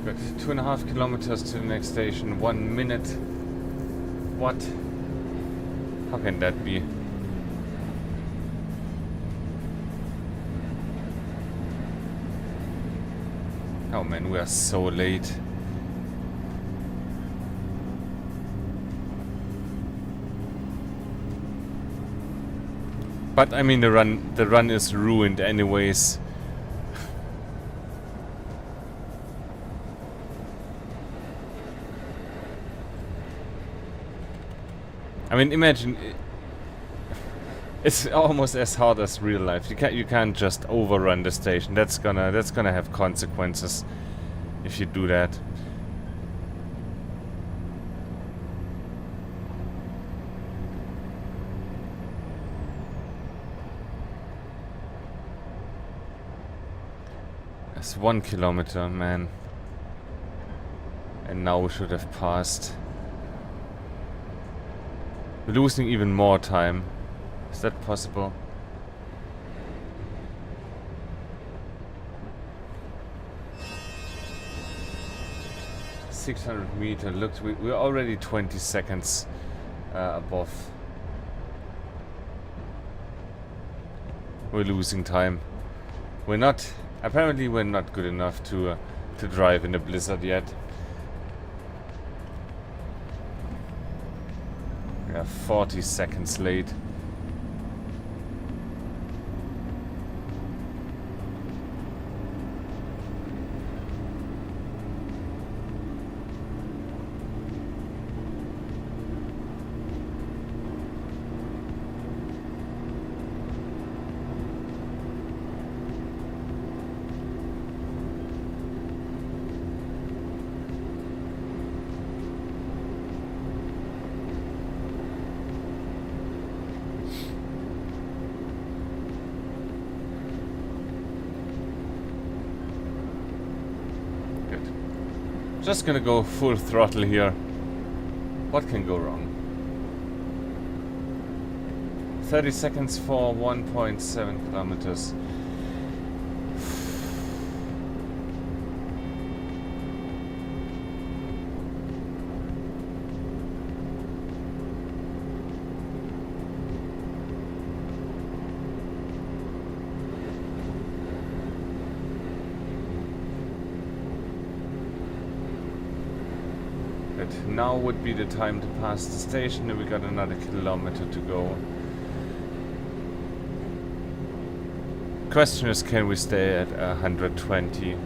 Good. 2.5 kilometers to the next station. 1 minute. What? How can that be? Oh man, we are so late. But I mean, the run is ruined anyways. I mean, imagine it's almost as hard as real life. You can't just overrun the station. That's gonna have consequences if you do that. That's 1 kilometer, man. And now we should have passed. We're losing even more time. Is that possible? $600 Look, we're already 20 seconds above. We're losing time. Apparently we're not good enough to drive in a blizzard yet. We are 40 seconds late. Just gonna go full throttle here. What can go wrong? 30 seconds for 1.7 kilometers. Now would be the time to pass the station, and we got another kilometer to go. Question is, can we stay at 120?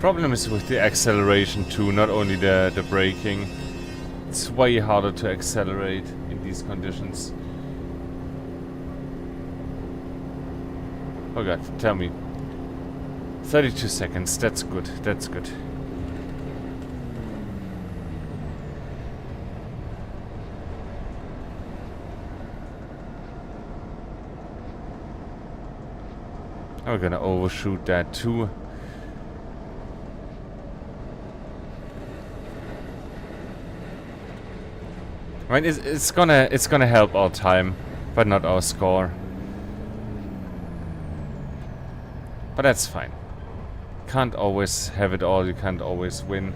Problem is with the acceleration too, not only the braking. It's way harder to accelerate in these conditions. Oh god, tell me. 32 seconds, that's good, that's good. We're gonna overshoot that too. I mean, it's gonna help our time, but not our score. But that's fine. Can't always have it all. You can't always win.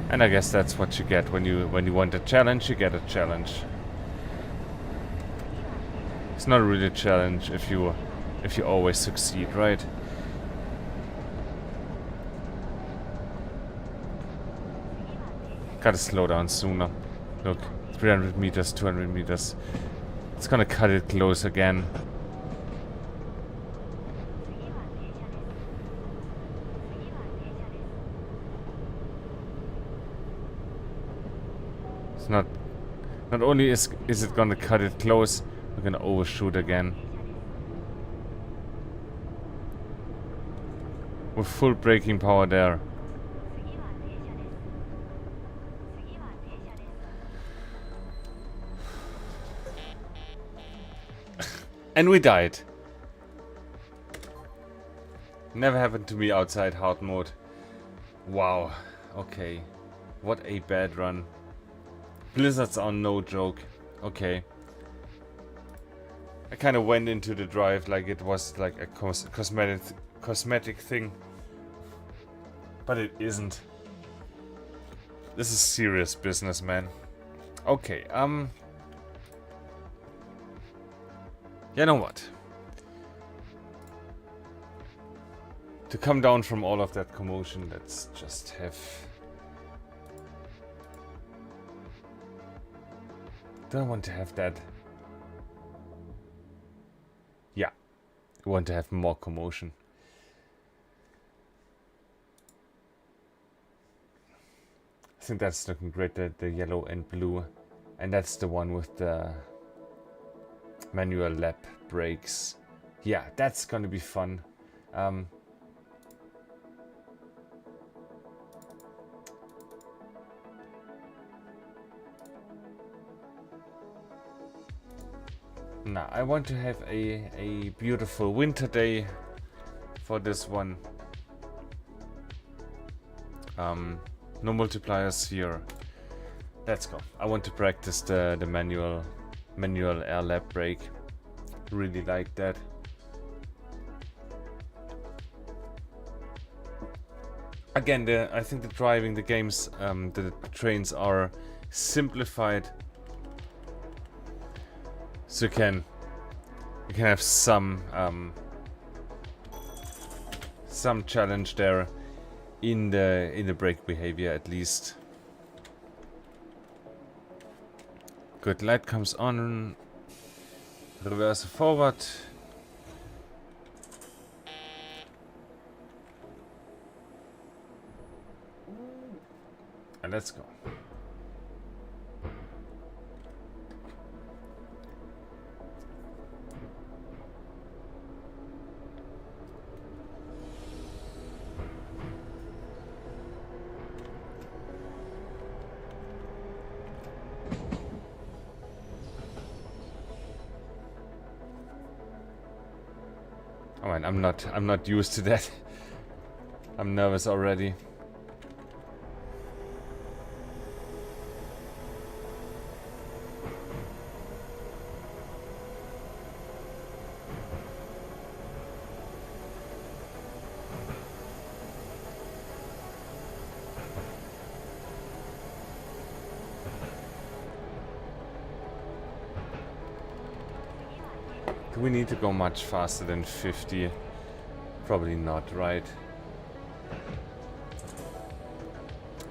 And I guess that's what you get when you want a challenge. You get a challenge. It's not really a challenge if you always succeed, right? Gotta slow down sooner. Look, 300 meters, 200 meters. It's gonna cut it close again. It's not only is it gonna cut it close, we're gonna overshoot again. With full braking power there. And we died. Never happened to me outside hard mode. Wow. Okay. What a bad run. Blizzards are no joke. Okay. I kind of went into the drive like it was like a cosmetic thing. But it isn't. This is serious business, man. Okay, you know what? To come down from all of that commotion, let's just have... Do I want to have that? Yeah. I want to have more commotion. I think that's looking great, the yellow and blue. And that's the one with the manual lap brakes. Yeah, that's gonna be fun. Now, I want to have a beautiful winter day for this one. No multipliers here. Let's go. I want to practice the manual air lap brake. Really like that. Again, I think the games, the trains are simplified, so you can have some challenge there in the brake behavior at least. Good, light comes on. Reverse forward. And let's go. Oh man, I'm not used to that. I'm nervous already. Do we need to go much faster than 50? Probably not, right?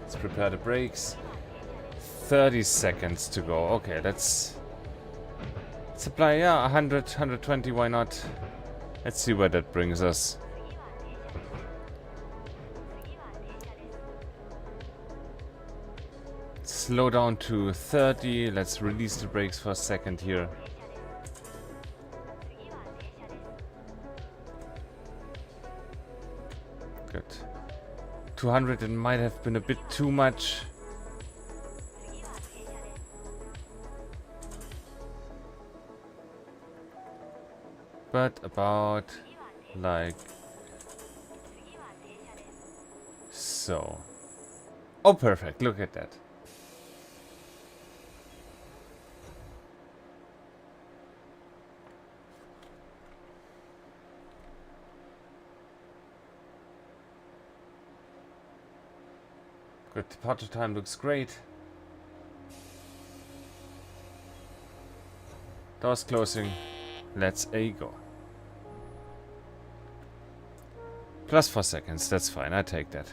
Let's prepare the brakes. 30 seconds to go. Okay, let's apply, yeah, 100, 120, why not? Let's see where that brings us. Slow down to 30. Let's release the brakes for a second here. Good. 200, it might have been a bit too much. But about like so. Oh, perfect. Look at that. Good, departure time looks great. Doors closing. Let's go. Plus 4 seconds, that's fine, I take that.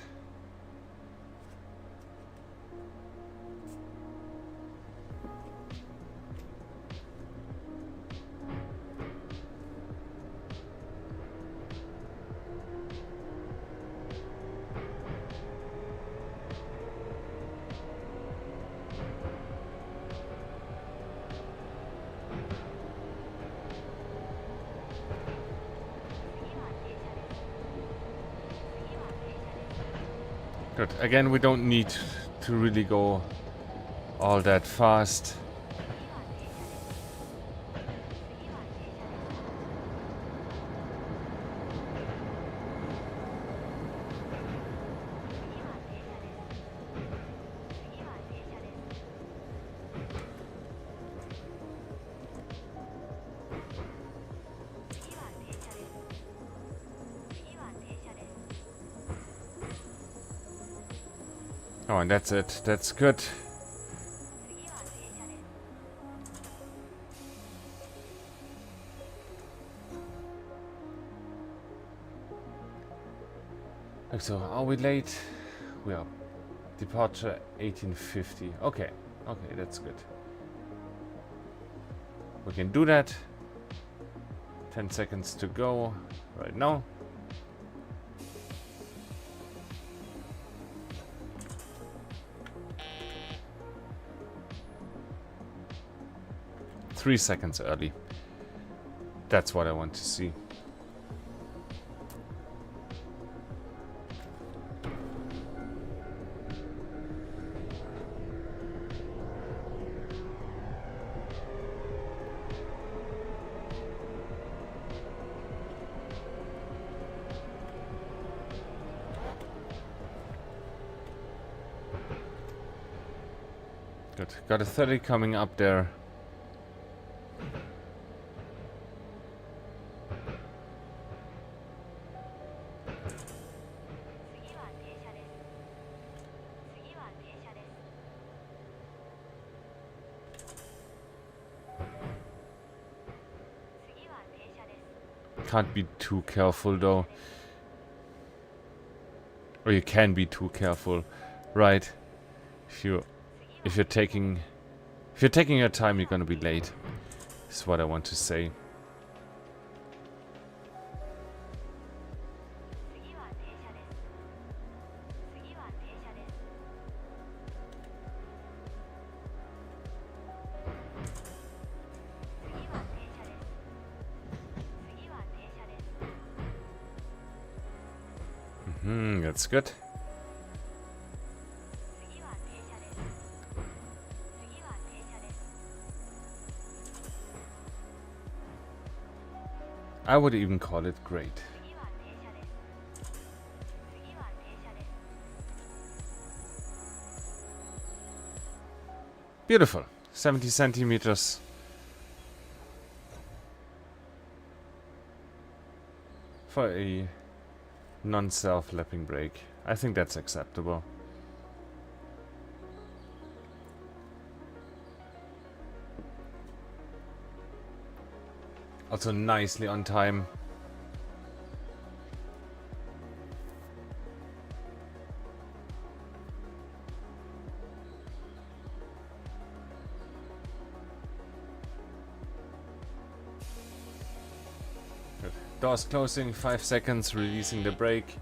Good. Again, we don't need to really go all that fast. Oh, and that's it. That's good. Like so, are we late? We are. Departure 1850. Okay. Okay, that's good. We can do that. 10 seconds to go right now. Three seconds early. That's what I want to see. Good. Got a 30 coming up there. Can't be too careful though. Or you can be too careful, right? If you're taking your time, you're gonna be late. Is what I want to say. That's good. I would even call it great. Beautiful. 70 centimeters. For a non-self-lapping brake. I think that's acceptable. Also nicely on time. Good. Doors closing, 5 seconds, releasing the brake.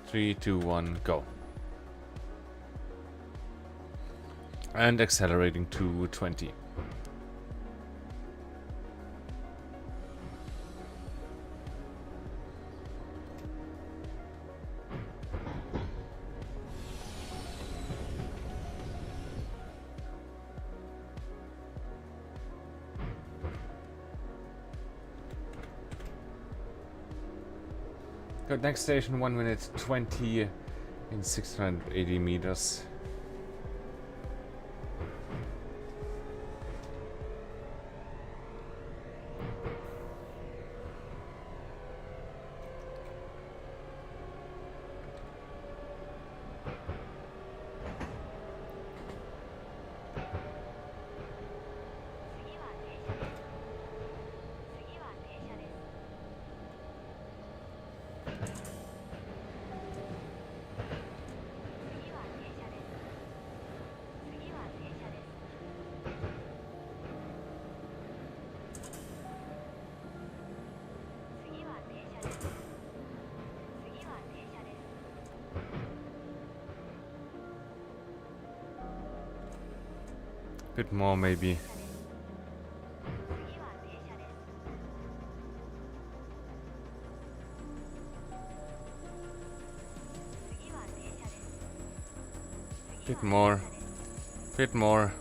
3, 2, 1, go. And accelerating to 20. Good, next station, 1 minute 20 in 680 meters. Bit more maybe. Bit more. Bit more.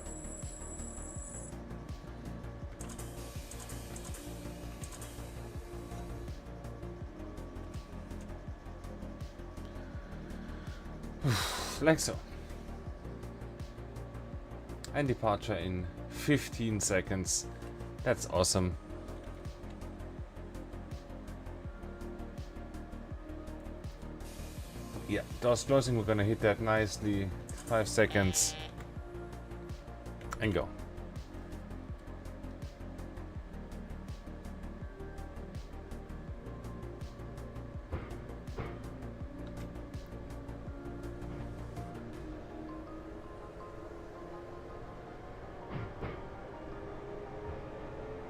Like so. And departure in 15 seconds. That's awesome. Yeah, doors closing, we're gonna hit that nicely. 5 seconds. And go.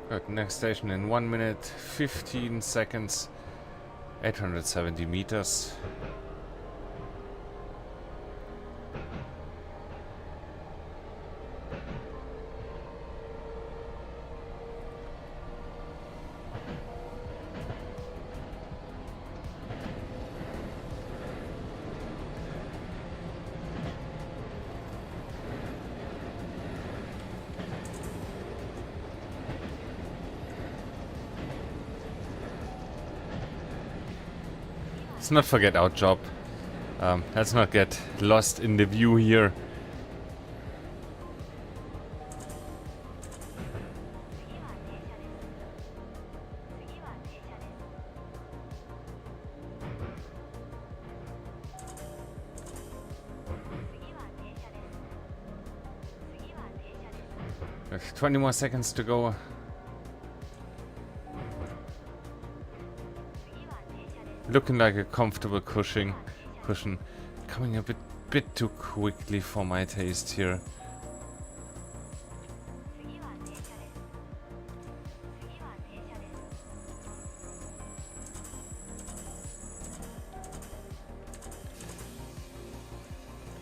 Good. Next station in 1 minute, 15 seconds, 870 meters. Let's not forget our job. Let's not get lost in the view here. We have 20 more seconds to go. Looking like a comfortable cushion. Coming a bit too quickly for my taste here.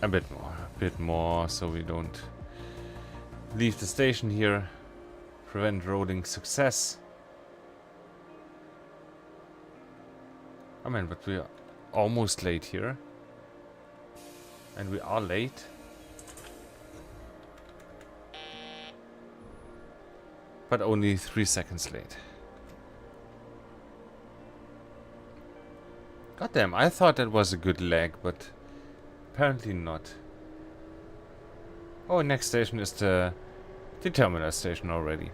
A bit more, so we don't leave the station here. Prevent rolling success. I mean, but we are almost late here. And we are late. But only 3 seconds late. Goddamn, I thought that was a good lag, but apparently not. Oh, next station is the terminal station already.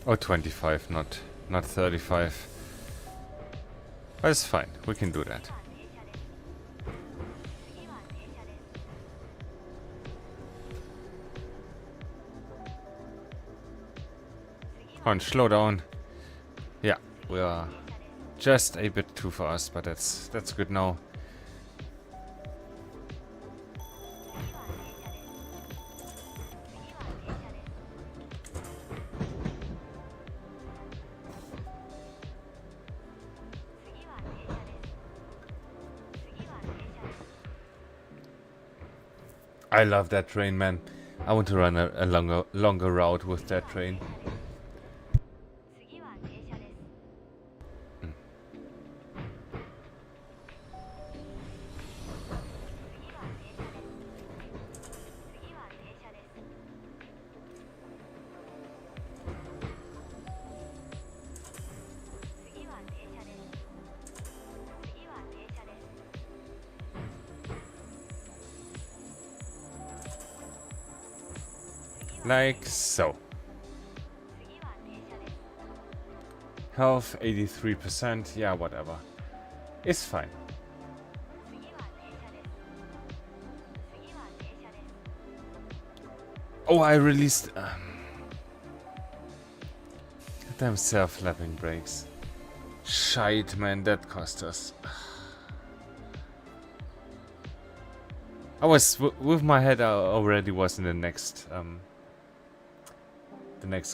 Oh, 25, not 35. But it's fine, we can do that. Come on, slow down. Yeah, we are just a bit too fast, but that's good now. I love that train, man. I want to run a longer route with that train. Like so. Health 83%, yeah, whatever. It's fine. Oh, I released... damn self-lapping brakes. Shite, man, that cost us. I was... with my head, I already was in the next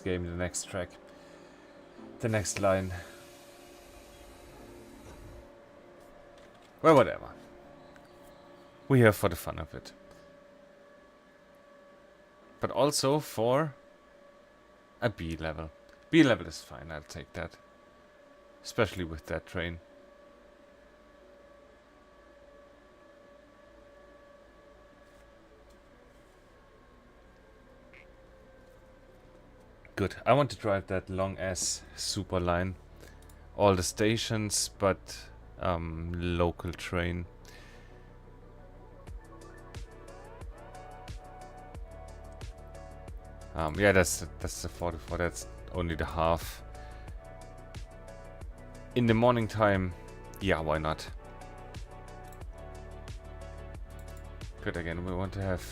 game, the next track, the next line. Well, whatever. We're here for the fun of it. But also for a B level. B level is fine, I'll take that. Especially with that train. Good. I want to drive that long ass super line all the stations, but local train. Yeah, that's the 44. That's only the half. In the morning time, yeah, why not? Good, again, we want to have...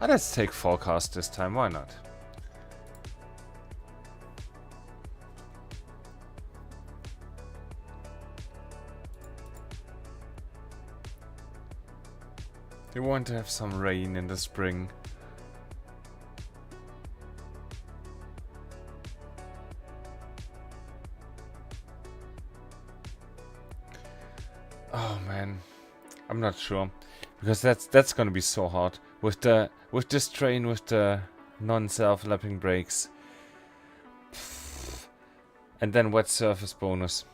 let's take forecast this time, why not? We want to have some rain in the spring. Oh man, I'm not sure, because that's gonna be so hard with this train with the non-self-lapping brakes, and then wet surface bonus.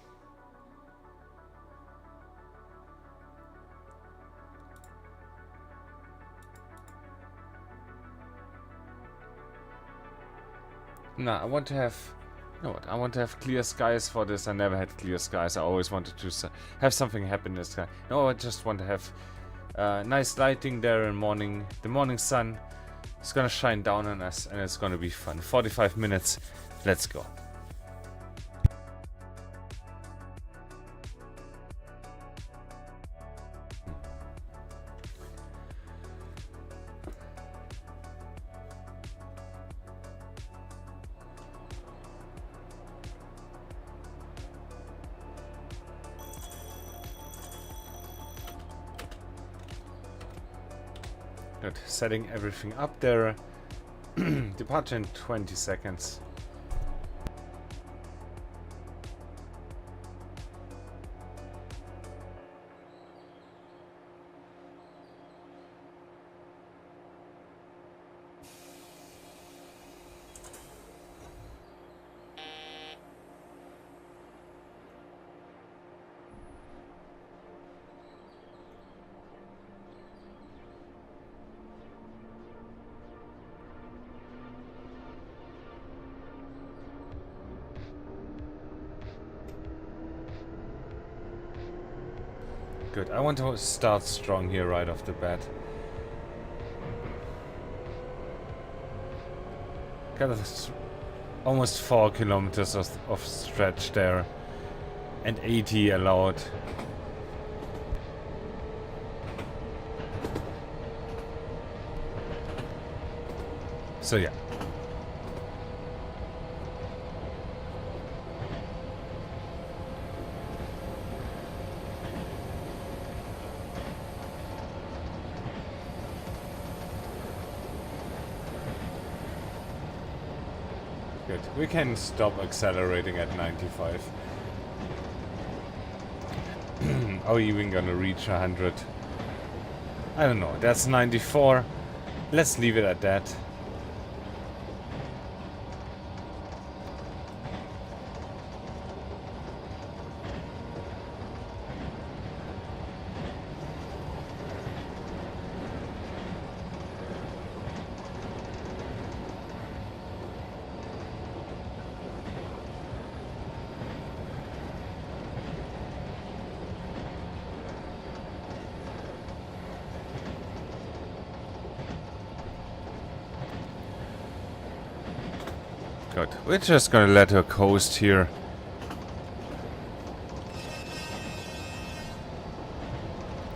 Nah, I want to have... You know what? I want to have clear skies for this. I never had clear skies. I always wanted to have something happen in the sky. No, I just want to have nice lighting there in morning. The morning sun is gonna shine down on us, and it's gonna be fun. 45 minutes. Let's go. Good. Setting everything up there. Departure in 20 seconds. Good. I want to start strong here right off the bat. Got almost 4 kilometers of stretch there, and 80 allowed. So yeah. Good. We can stop accelerating at 95. Are we even gonna reach 100? I don't know. That's 94. Let's leave it at that. Good. We're just gonna let her coast here.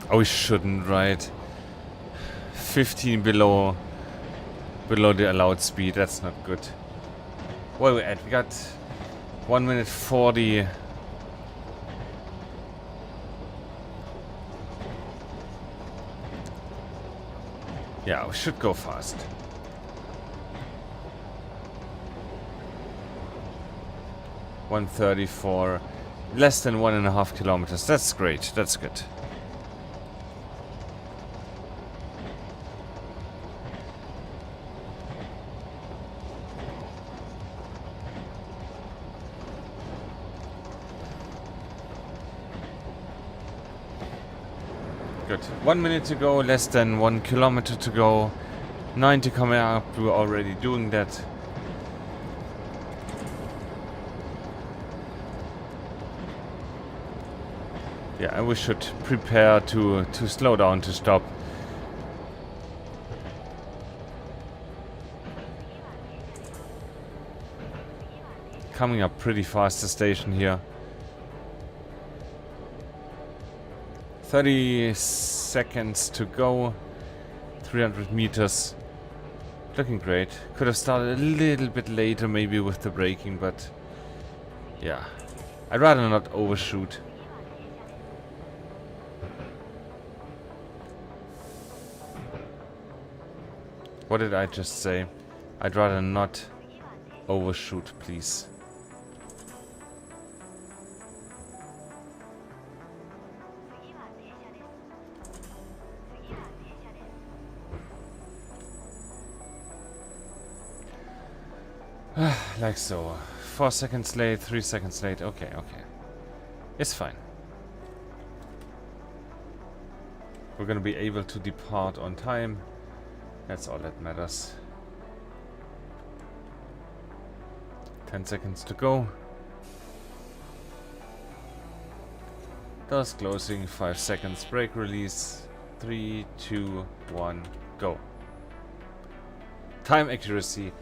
Oh, we shouldn't, right? 15 below the allowed speed. That's not good. Where are we at? We got 1 minute 40. Yeah, we should go fast. 134, less than 1.5 kilometers. That's great. That's good. Good. 1 minute to go, less than 1 kilometer to go. 90 coming up. We're already doing that. Yeah, and we should prepare to slow down, to stop. Coming up pretty fast, the station here. 30 seconds to go. 300 meters. Looking great. Could have started a little bit later maybe with the braking, but yeah. I'd rather not overshoot. What did I just say? I'd rather not overshoot, please. Like so. 4 seconds late, 3 seconds late. Okay, okay. It's fine. We're gonna be able to depart on time. That's all that matters. 10 seconds to go. Doors closing, 5 seconds. Brake release. 3, 2, 1, go. Time accuracy,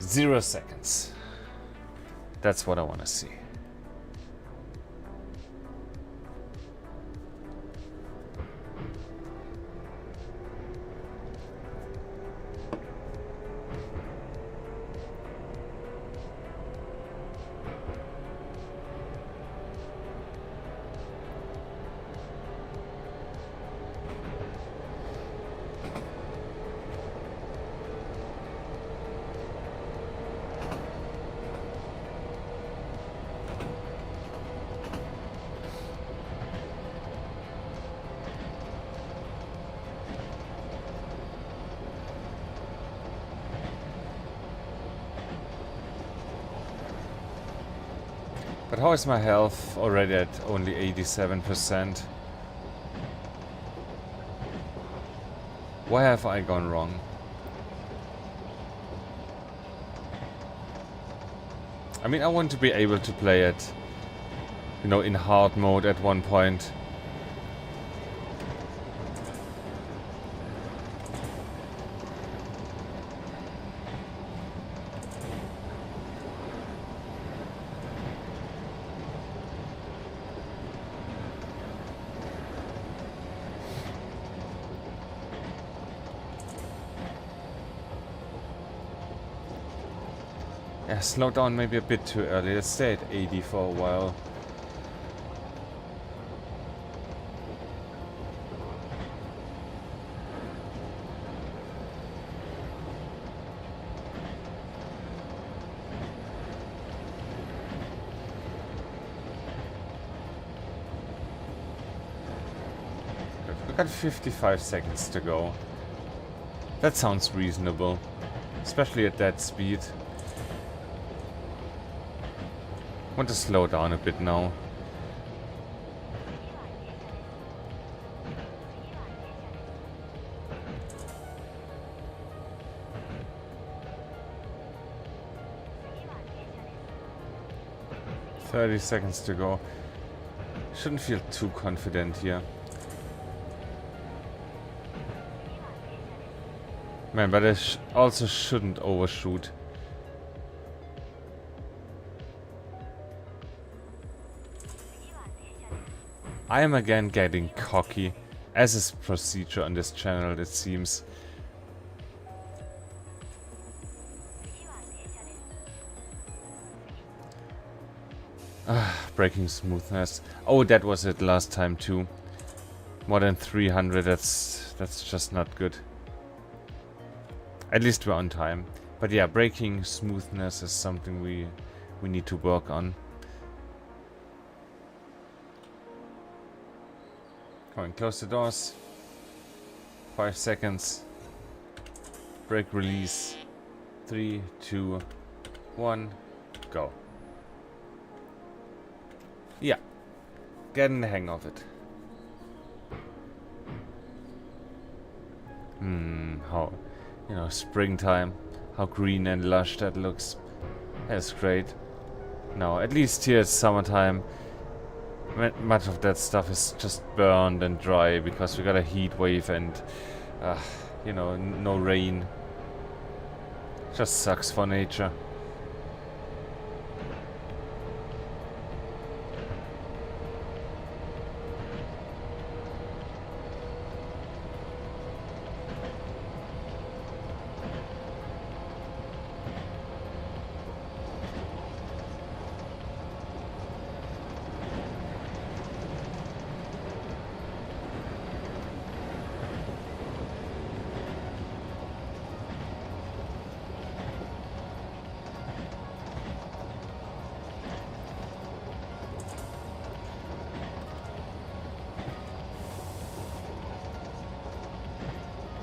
0 seconds. That's what I want to see. But how is my health already at only 87%? Why have I gone wrong? I mean, I want to be able to play it, you know, in hard mode at one point. Yeah, slow down maybe a bit too early. Let's stay at 80 for a while. We've got 55 seconds to go. That sounds reasonable, especially at that speed. Want to slow down a bit now. "30 seconds to go." Shouldn't feel too confident here. Man, but I also shouldn't overshoot. I am again getting cocky, as is procedure on this channel, it seems. Braking smoothness. Oh, that was it last time too. More than 300, that's just not good. At least we're on time. But yeah, braking smoothness is something we need to work on. Come on, close the doors. 5 seconds. Brake release. 3, 2, 1, go. Yeah. Getting the hang of it. How, you know, springtime. How green and lush that looks. That's great. No, at least here it's summertime. much of that stuff is just burned and dry because we got a heat wave and, you know, no rain. Just sucks for nature.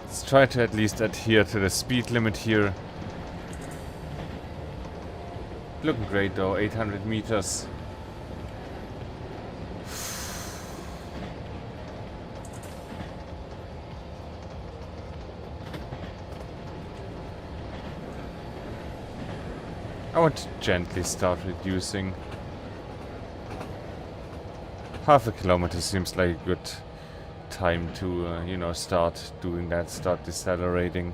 Let's try to at least adhere to the speed limit here. Looking great though, 800 meters. I want to gently start reducing. Half a kilometer seems like a good time to, you know, start doing that, start decelerating.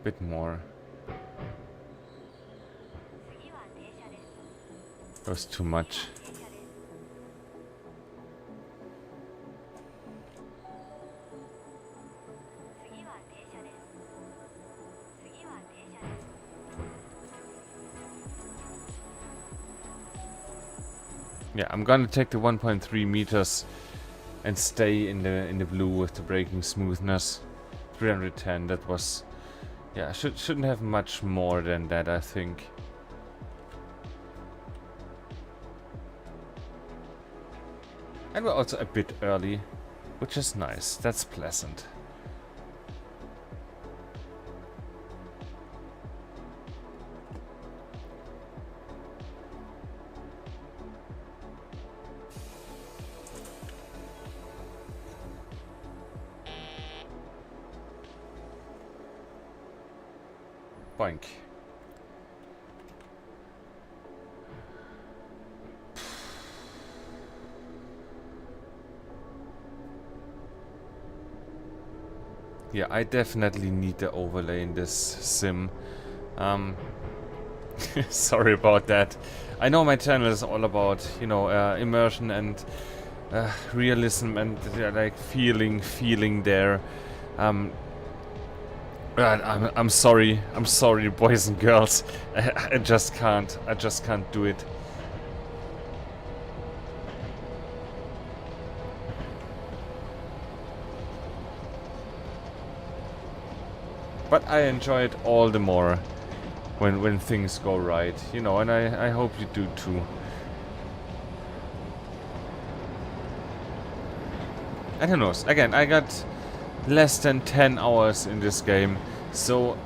Bit more. That was too much. Yeah, I'm gonna take the 1.3 meters and stay in the blue with the braking smoothness. 310. That was, yeah. Shouldn't have much more than that, I think. And we're also a bit early, which is nice. That's pleasant. Boink. Yeah, I definitely need the overlay in this sim. Sorry about that. I know my channel is all about, you know, immersion and realism and like feeling there. I'm sorry. I'm sorry, boys and girls. I just can't. I just can't do it. But I enjoy it all the more when things go right, you know, and I hope you do too. And who knows? Again, I got less than 10 hours in this game, so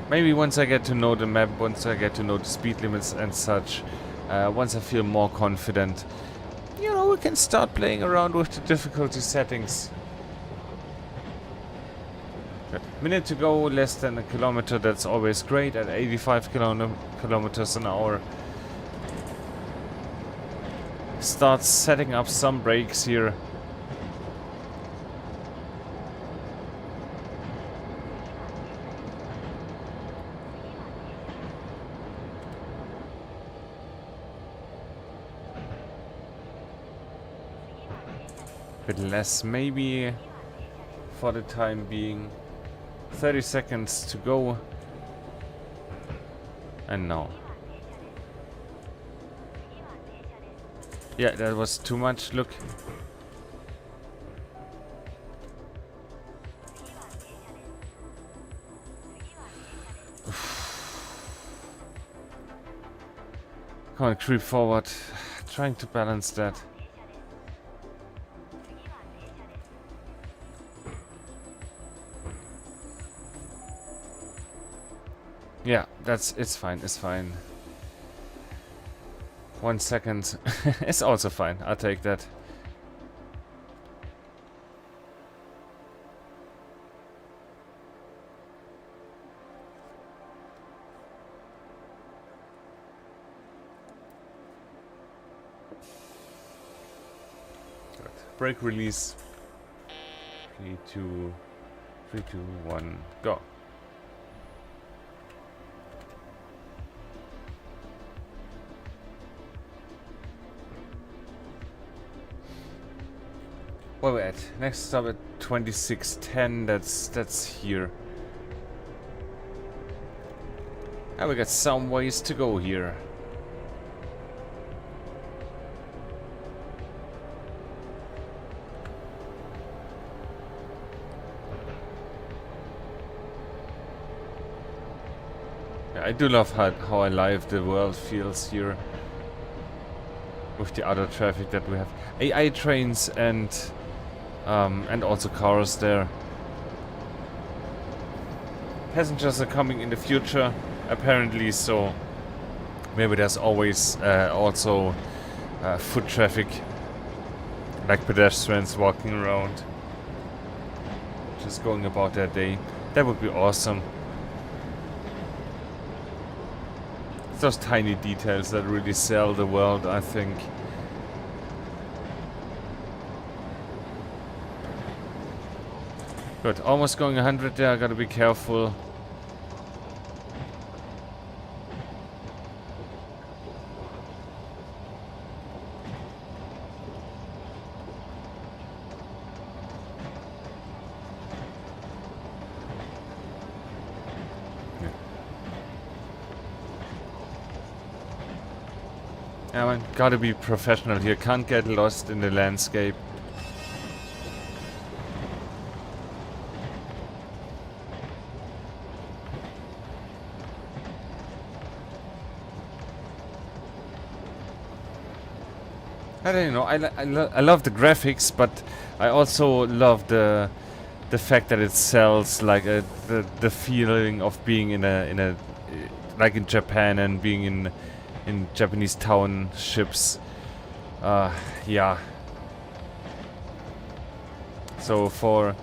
maybe once I get to know the map, once I get to know the speed limits and such, once I feel more confident, you know, we can start playing around with the difficulty settings. Good. Minute to go, less than a kilometer, that's always great at 85 kilometers an hour. Start setting up some brakes here. Bit less maybe for the time being. 30 seconds to go. And now. Yeah, that was too much. Look. Come on, creep forward. Trying to balance that. Yeah, it's fine, it's fine. 1 second. It's also fine. I'll take that. Good. Brake release. 3, 2, 1, go. Where we at? Next stop at 2610. That's here. Now we got some ways to go here. Yeah, I do love how alive the world feels here. With the other traffic that we have. AI trains and also cars there. Passengers are coming in the future, apparently, so maybe there's always also foot traffic, like pedestrians walking around, just going about their day. That would be awesome. It's those tiny details that really sell the world, I think. Good, almost going 100 there, I gotta be careful. Yeah, man, gotta be professional here, can't get lost in the landscape. I don't know. I love the graphics, but I also love the fact that it sells like the feeling of being in a like in Japan and being in Japanese townships. Yeah. So for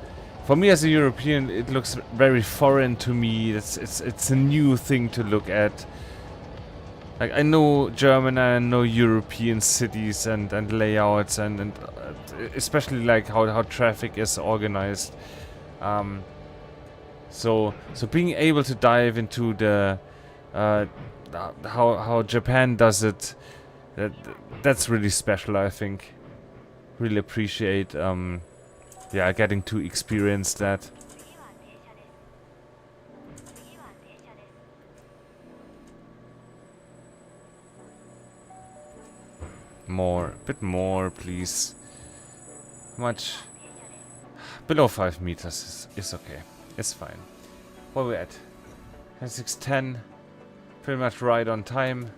me as a European, it looks very foreign to me. It's a new thing to look at. Like, I know German and I know European cities and layouts and especially like how traffic is organized. So being able to dive into the how Japan does it, that's really special, I think. Really appreciate yeah, getting to experience that. More, a bit more, please. Much below 5 meters is okay. It's fine. Where we at? 610. Pretty much right on time.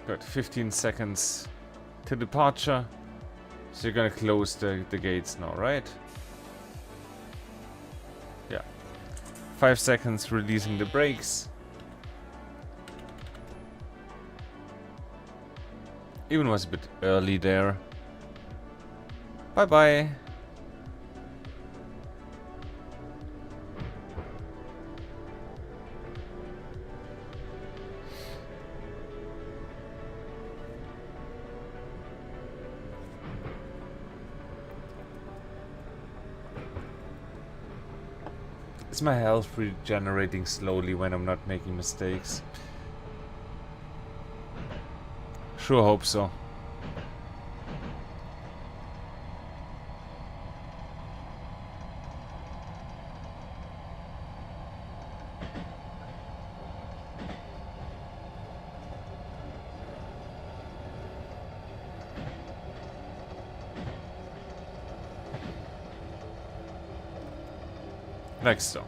Good. 15 seconds to departure. So you're gonna close the gates now, right? Yeah. 5 seconds releasing the brakes. Even was a bit early there. Bye bye. Is my health regenerating slowly when I'm not making mistakes? Sure hope so. Like so.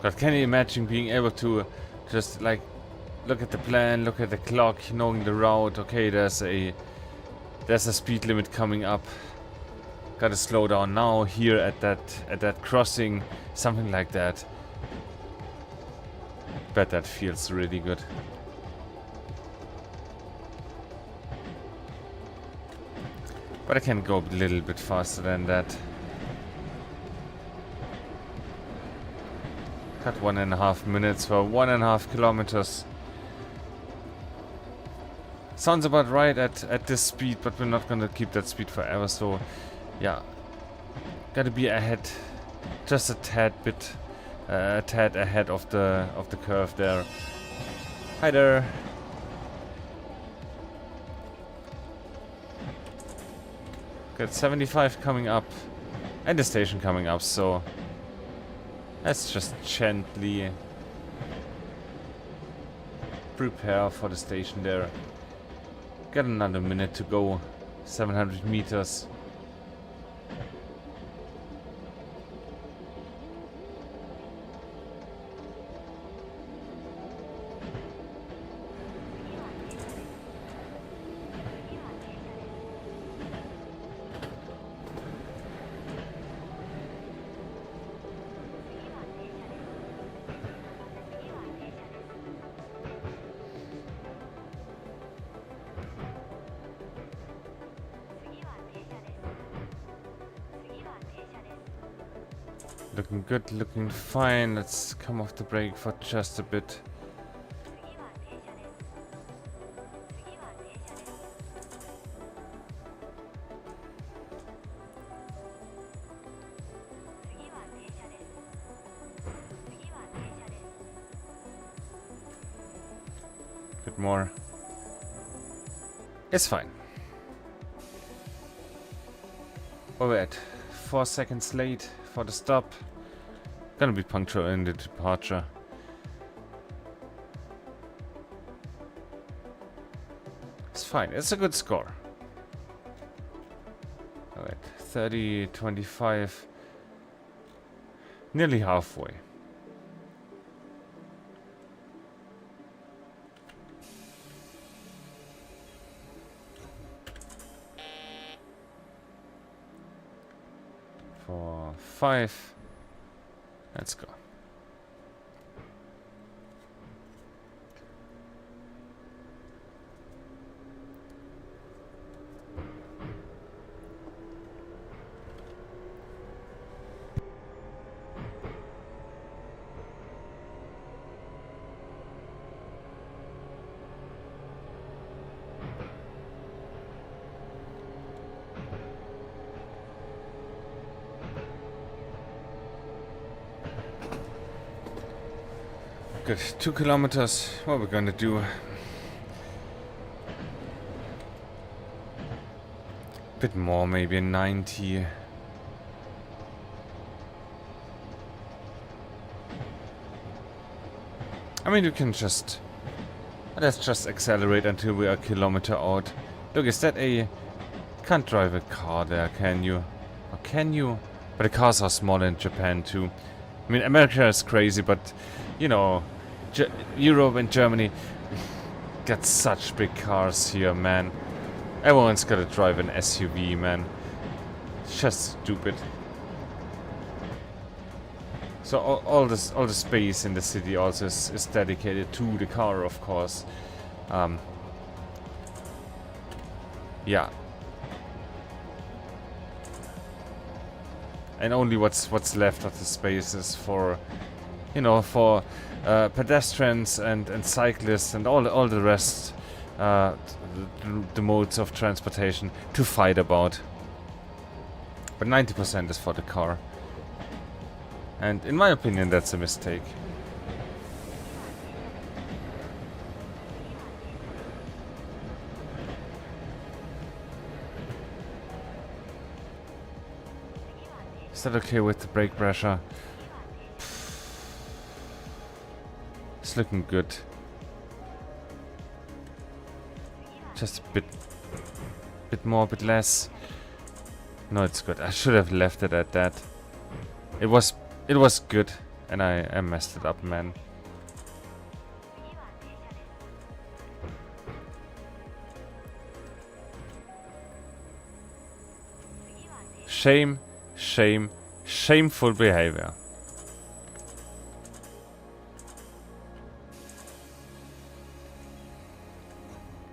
But can you imagine being able to just like look at the plan, look at the clock, knowing the route? Okay, there's a speed limit coming up. Gotta slow down now here at that crossing, something like that. Bet that feels really good. But I can go a little bit faster than that. Cut 1.5 minutes for 1.5 kilometers. Sounds about right at this speed, but we're not gonna keep that speed forever, so yeah. Gotta be ahead. Just a tad bit ahead of the curve there. Hi there. Got 75 coming up. And the station coming up, so let's just gently prepare for the station there. Got another minute to go. 700 meters. Looking good, looking fine. Let's come off the brake for just a bit. Bit more. It's fine. Where we're at? 4 seconds late for the stop. Gonna be punctual in the departure. It's fine. It's a good score. Alright, 30, 25. Nearly halfway. For 5. Let's go. Good, 2 kilometers. What we're gonna do? Bit more, maybe 90. I mean, you can just... Let's just accelerate until we are a kilometer out. Look, is that a... Can't drive a car there, can you? Or can you? But the cars are small in Japan too. I mean, America is crazy, but, you know... Europe and Germany got such big cars here, man. Everyone's gotta drive an SUV, man. It's just stupid. So all the space in the city also is dedicated to the car, of course. Yeah. And only what's left of the space is for, you know, for pedestrians and cyclists and all the rest, the modes of transportation to fight about. But 90% is for the car. And in my opinion, that's a mistake. Is that okay with the brake pressure? It's looking good. Just a bit more, a bit less. No, it's good. I should have left it at that. It was good. And I messed it up, man. Shame, shame, shameful behavior.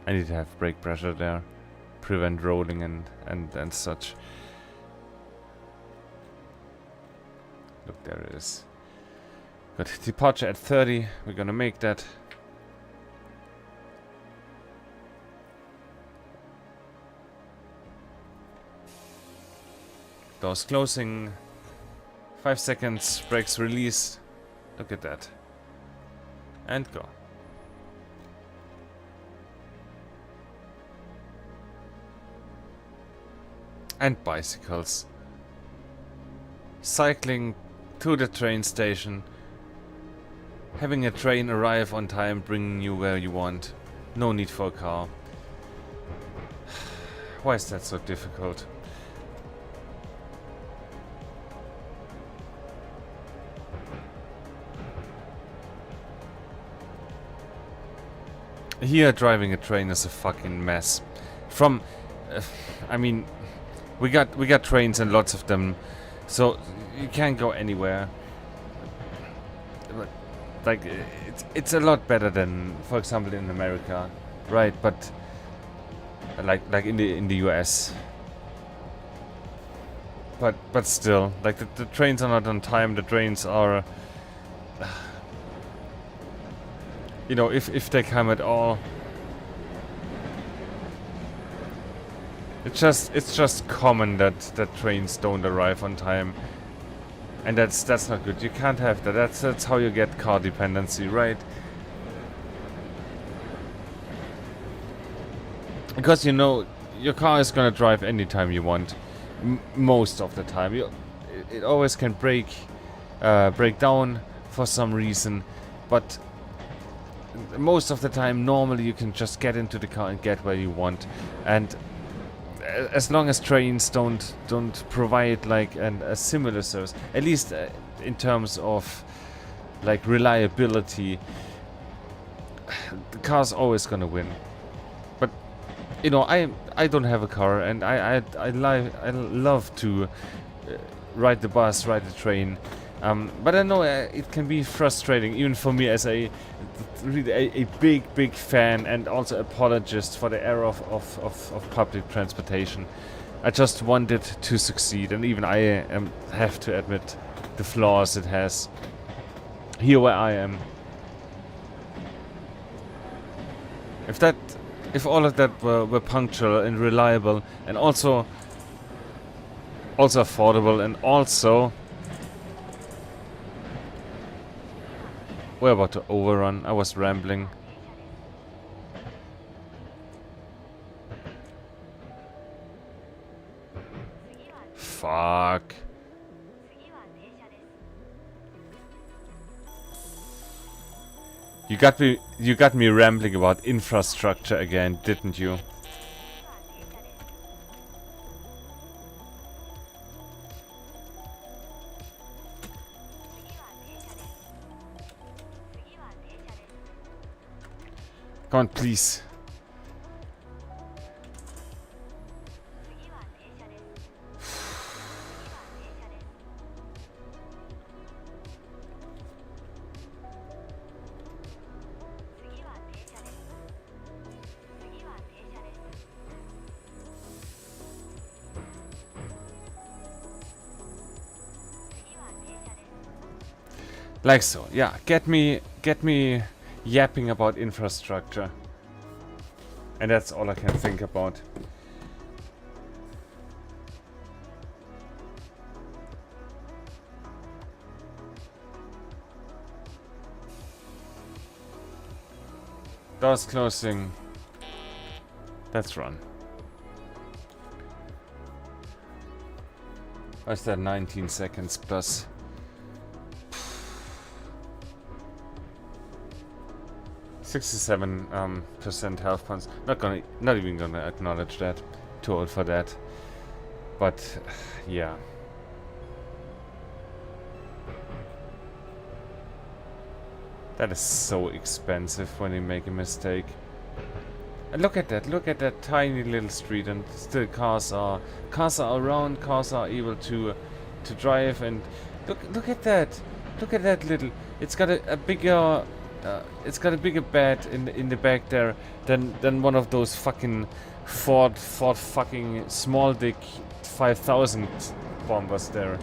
I need to have brake pressure there. Prevent rolling and such. Look, there it is. Got departure at 30. We're gonna make that. Doors closing. 5 seconds. Brakes released. Look at that. And go. And bicycles. Cycling to the train station. Having a train arrive on time, bringing you where you want. No need for a car. Why is that so difficult? Here, driving a train is a fucking mess. From, I mean, we got trains and lots of them, so you can't go anywhere. But, like, it's a lot better than, for example, in America, right? But like in the US. But still, like the trains are not on time. The trains are. You know, if they come at all, it's just common that trains don't arrive on time, and that's not good. You can't have that. That's how you get car dependency, right? Because you know your car is gonna drive anytime you want, most of the time. It always can break down for some reason, but most of the time, normally you can just get into the car and get where you want, and as long as trains don't provide like a similar service, at least in terms of like reliability, the car's always gonna win. But you know, I don't have a car, and I love to ride the bus, ride the train. But I know it can be frustrating, even for me as a big fan and also apologist for the era of public transportation. I just want it to succeed, and even I have to admit the flaws it has. Here where I am. If all of that were punctual and reliable, and also affordable, and also... We're about to overrun. I was rambling. Fuck. You got me rambling about infrastructure again, didn't you? Come on, please. Like so, yeah. Get me yapping about infrastructure. And that's all I can think about. Doors closing. Let's run. What's that? 19 seconds plus. 67% health points. Not even gonna acknowledge that. Too old for that. But yeah. That is so expensive when you make a mistake. And look at that tiny little street, and still cars are around, cars are able to drive, and look at that. Look at that little. It's got a bigger bed in the back there than one of those fucking Ford fucking small dick 5000 bombers there.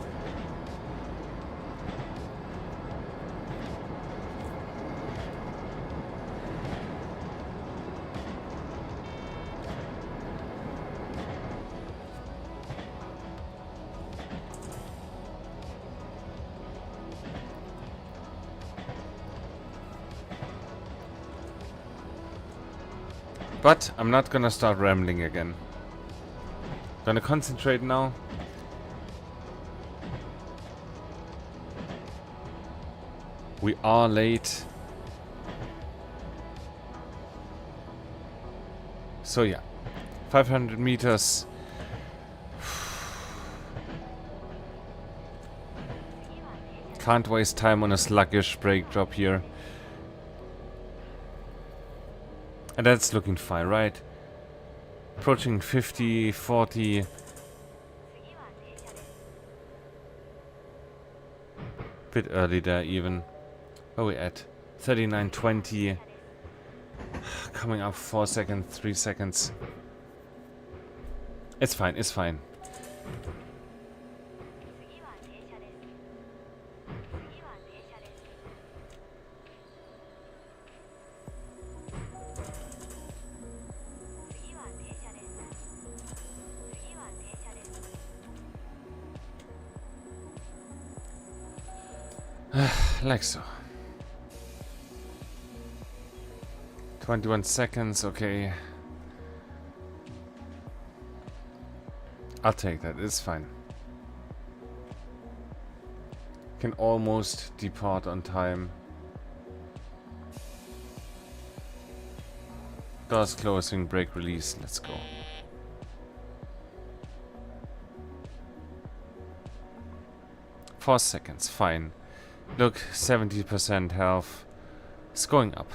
But I'm not gonna start rambling again. Gonna concentrate now. We are late. So yeah, 500 meters. Can't waste time on a sluggish brake drop here. And that's looking fine, right? Approaching 50, 40. Bit early there even. Where are we at? 39.20. Coming up 4 seconds, 3 seconds. It's fine, it's fine. Like so. 21 seconds, okay. I'll take that, it's fine. Can almost depart on time. Doors closing, brake release, let's go. Four seconds, fine. Look, 70% health. It's going up.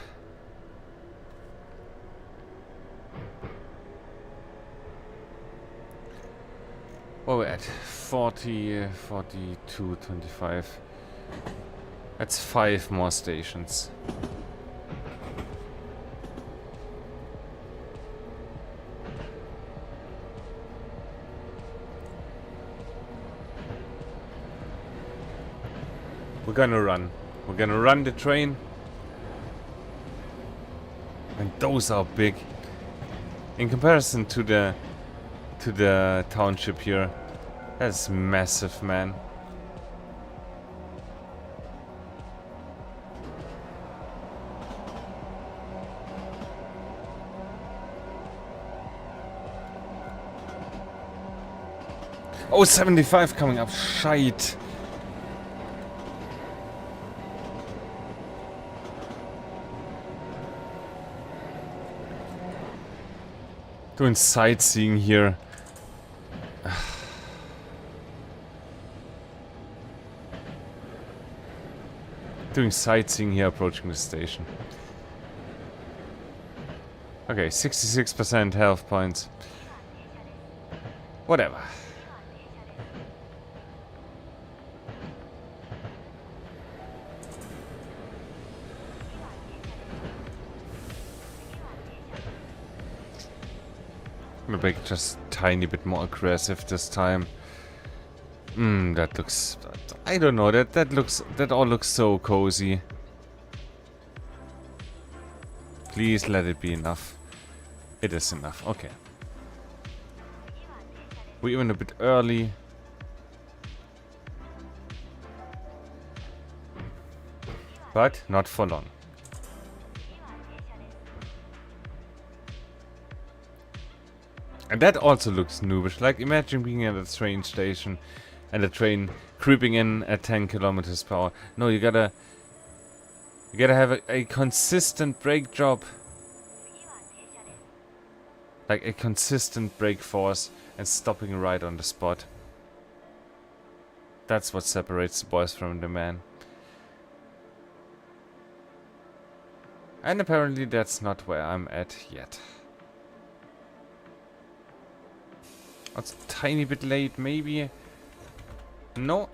Where we're at? 40, 42, 25. That's 5 more stations. We're gonna run. We're gonna run the train. And those are big. In comparison to the township here. That's massive, man. Oh, 75 coming up. Shite. Doing sightseeing here. Doing sightseeing here, approaching the station. Okay, 66% health points. Whatever. Maybe just a tiny bit more aggressive this time. That looks... I don't know, that all looks so cozy. Please let it be enough. It is enough, okay. We're even a bit early. But not for long. And that also looks noobish. Like, imagine being at a train station and the train creeping in at 10 kilometers per hour. No, you gotta have a consistent brake drop. Like a consistent brake force and stopping right on the spot. That's what separates the boys from the men. And apparently that's not where I'm at yet. It's a tiny bit late, maybe. No.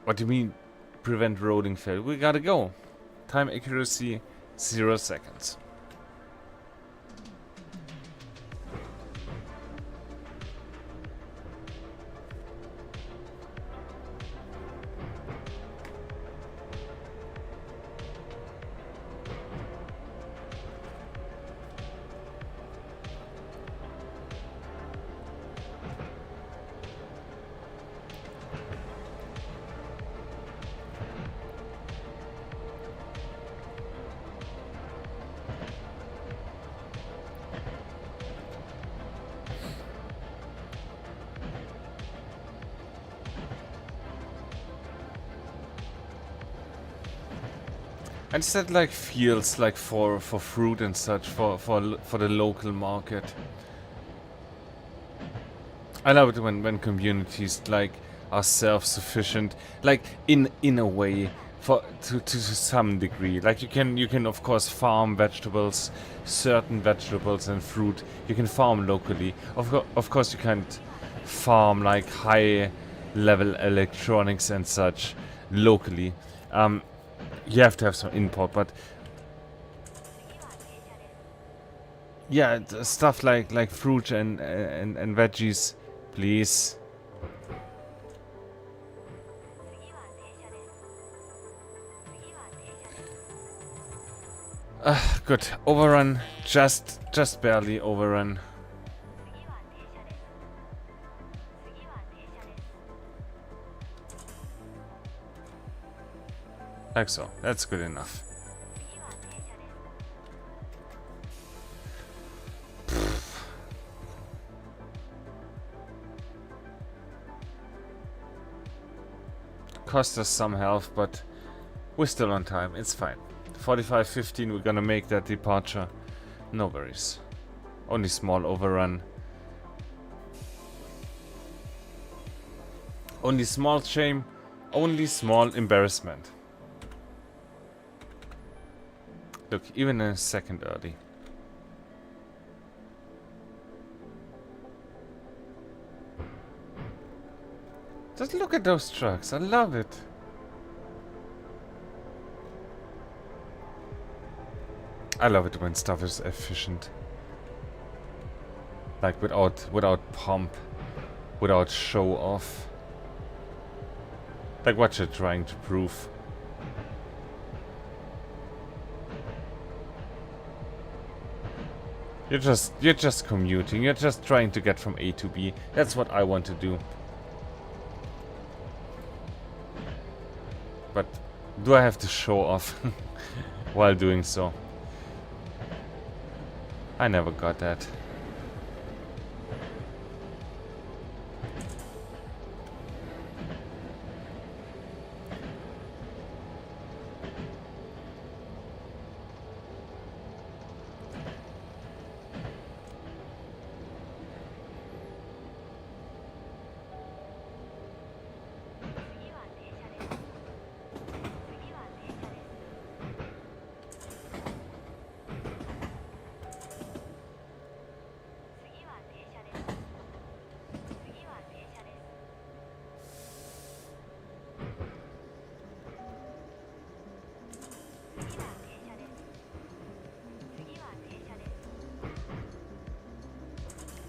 What do you mean prevent rolling fail? We gotta go. Time accuracy 0 seconds. And that like feels like for fruit and such for the local market. I love it when communities like are self-sufficient, like in a way, to some degree. Like you can of course farm vegetables, certain vegetables and fruit. You can farm locally. Of course you can't farm like high level electronics and such locally. You have to have some import, but yeah, stuff like fruit and veggies, please. Good. Overrun. Just barely overrun. Like so. That's good enough. Cost us some health, but we're still on time. It's fine. 45:15, we're gonna make that departure. No worries. Only small overrun. Only small shame. Only small embarrassment. Look, even a second early. Just look at those trucks. I love it. I love it when stuff is efficient. Like without pomp, without show off. Like what you're trying to prove. You're just commuting. You're just trying to get from A to B. That's what I want to do. But do I have to show off while doing so? I never got that.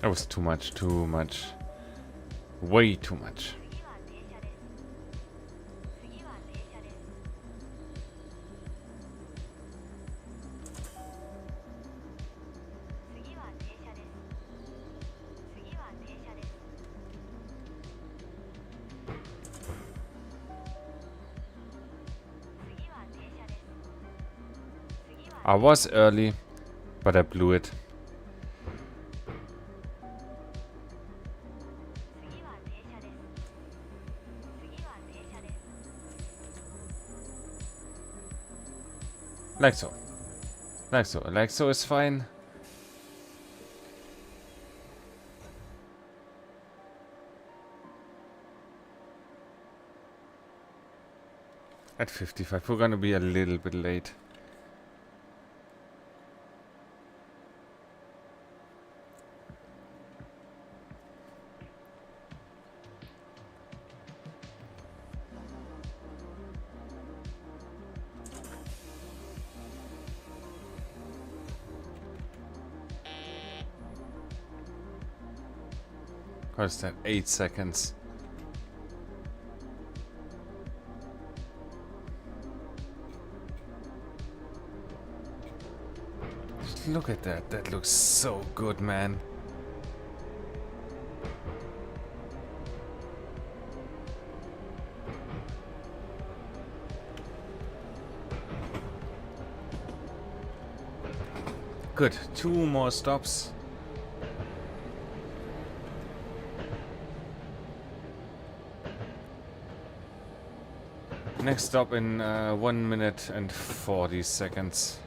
That was too much, too much. Way too much. I was early, but I blew it. Like so. Like so. Like so is fine. At 55. We're gonna be a little bit late. What is that? 8 seconds. Just look at that. That looks so good, man. Good. 2 more stops. Next stop in 1 minute and 40 seconds.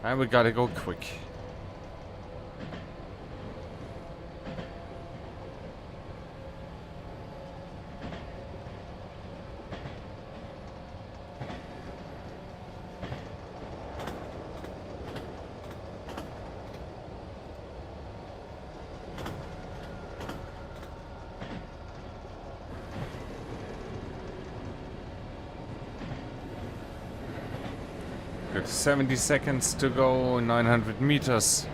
And we gotta go quick. Good. 70 seconds to go, 900 meters.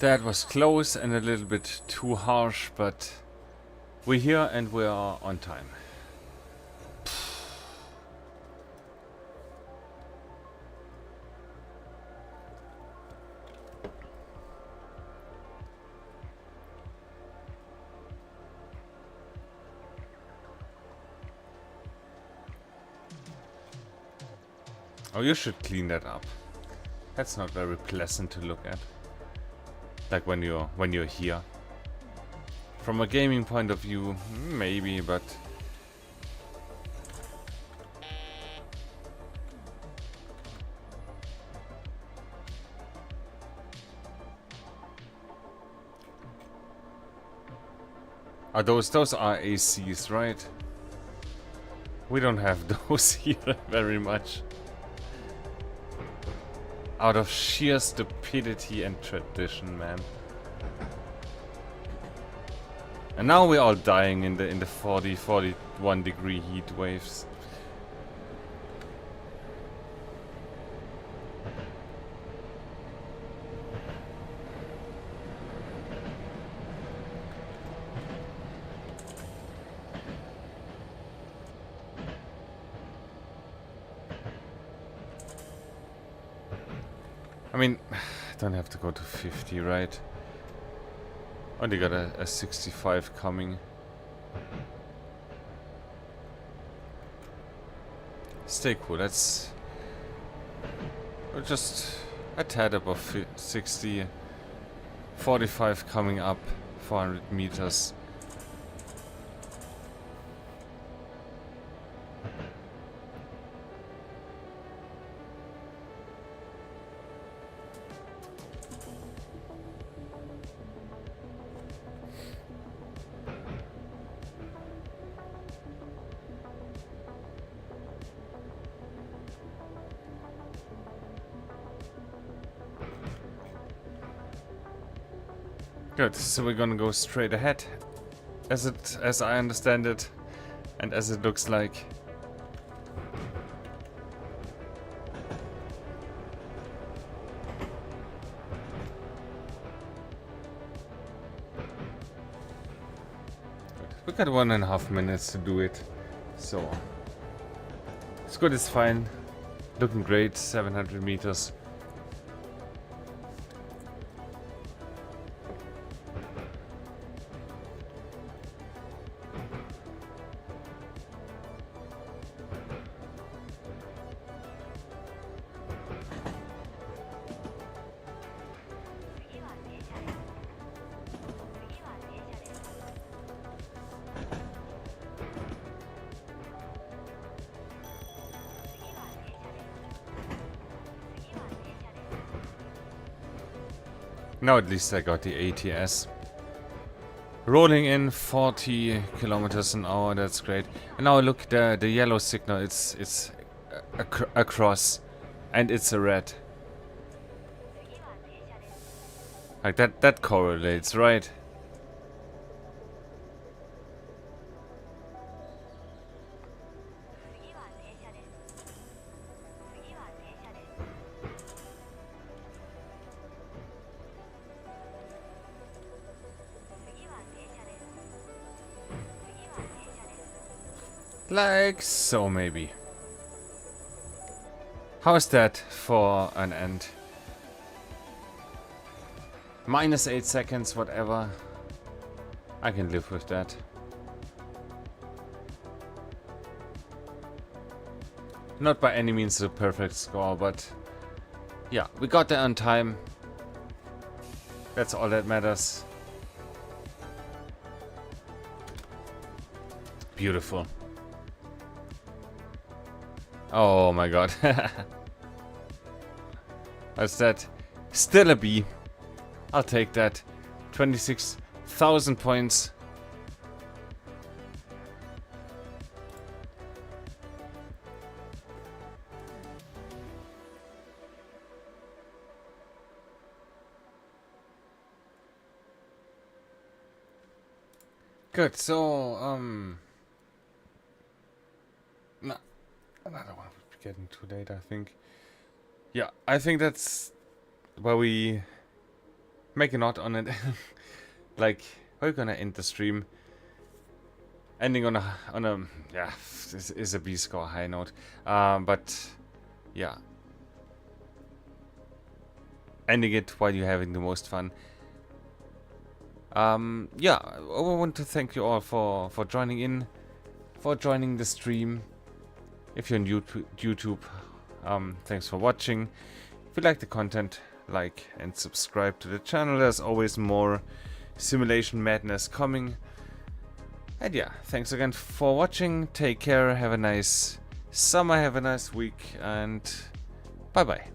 That was close and a little bit too harsh, but we're here and we are on time. Oh, you should clean that up. That's not very pleasant to look at. Like when you're here. From a gaming point of view, maybe, but are those are ACs, right? We don't have those here very much. Out of sheer stupidity and tradition, man. And now we're all dying in the 40, 41 degree heat waves. I mean, I don't have to go to 50, right? Only got a 65 coming. Stay cool, that's... We're just a tad above 60. 45 coming up, 400 meters. Good, so we're gonna go straight ahead, as I understand it, and as it looks like. Good. We got 1.5 minutes to do it, so it's good, it's fine. Looking great, 700 meters. Now at least I got the ATS. Rolling in 40 kilometers an hour, that's great. And now look, the yellow signal, it's a cross, and it's a red. Like that correlates, right? Like so, maybe. How's that for an end? Minus 8 seconds, whatever. I can live with that. Not by any means a perfect score, but yeah, we got there on time. That's all that matters. Beautiful. Oh my god. What's that? Still a B. I'll take that. 26,000 points. Good, so, no, another one would be getting too late, I think. Yeah, I think that's where we make a note on it. Like, we're gonna end the stream. Ending on a, yeah, this is a B score high note. But, yeah. Ending it while you're having the most fun. Yeah, I want to thank you all for joining in, for joining the stream. If you're on YouTube, thanks for watching. If you like the content, like and subscribe to the channel. There's always more simulation madness coming. And yeah, thanks again for watching. Take care, have a nice summer, have a nice week, and bye bye.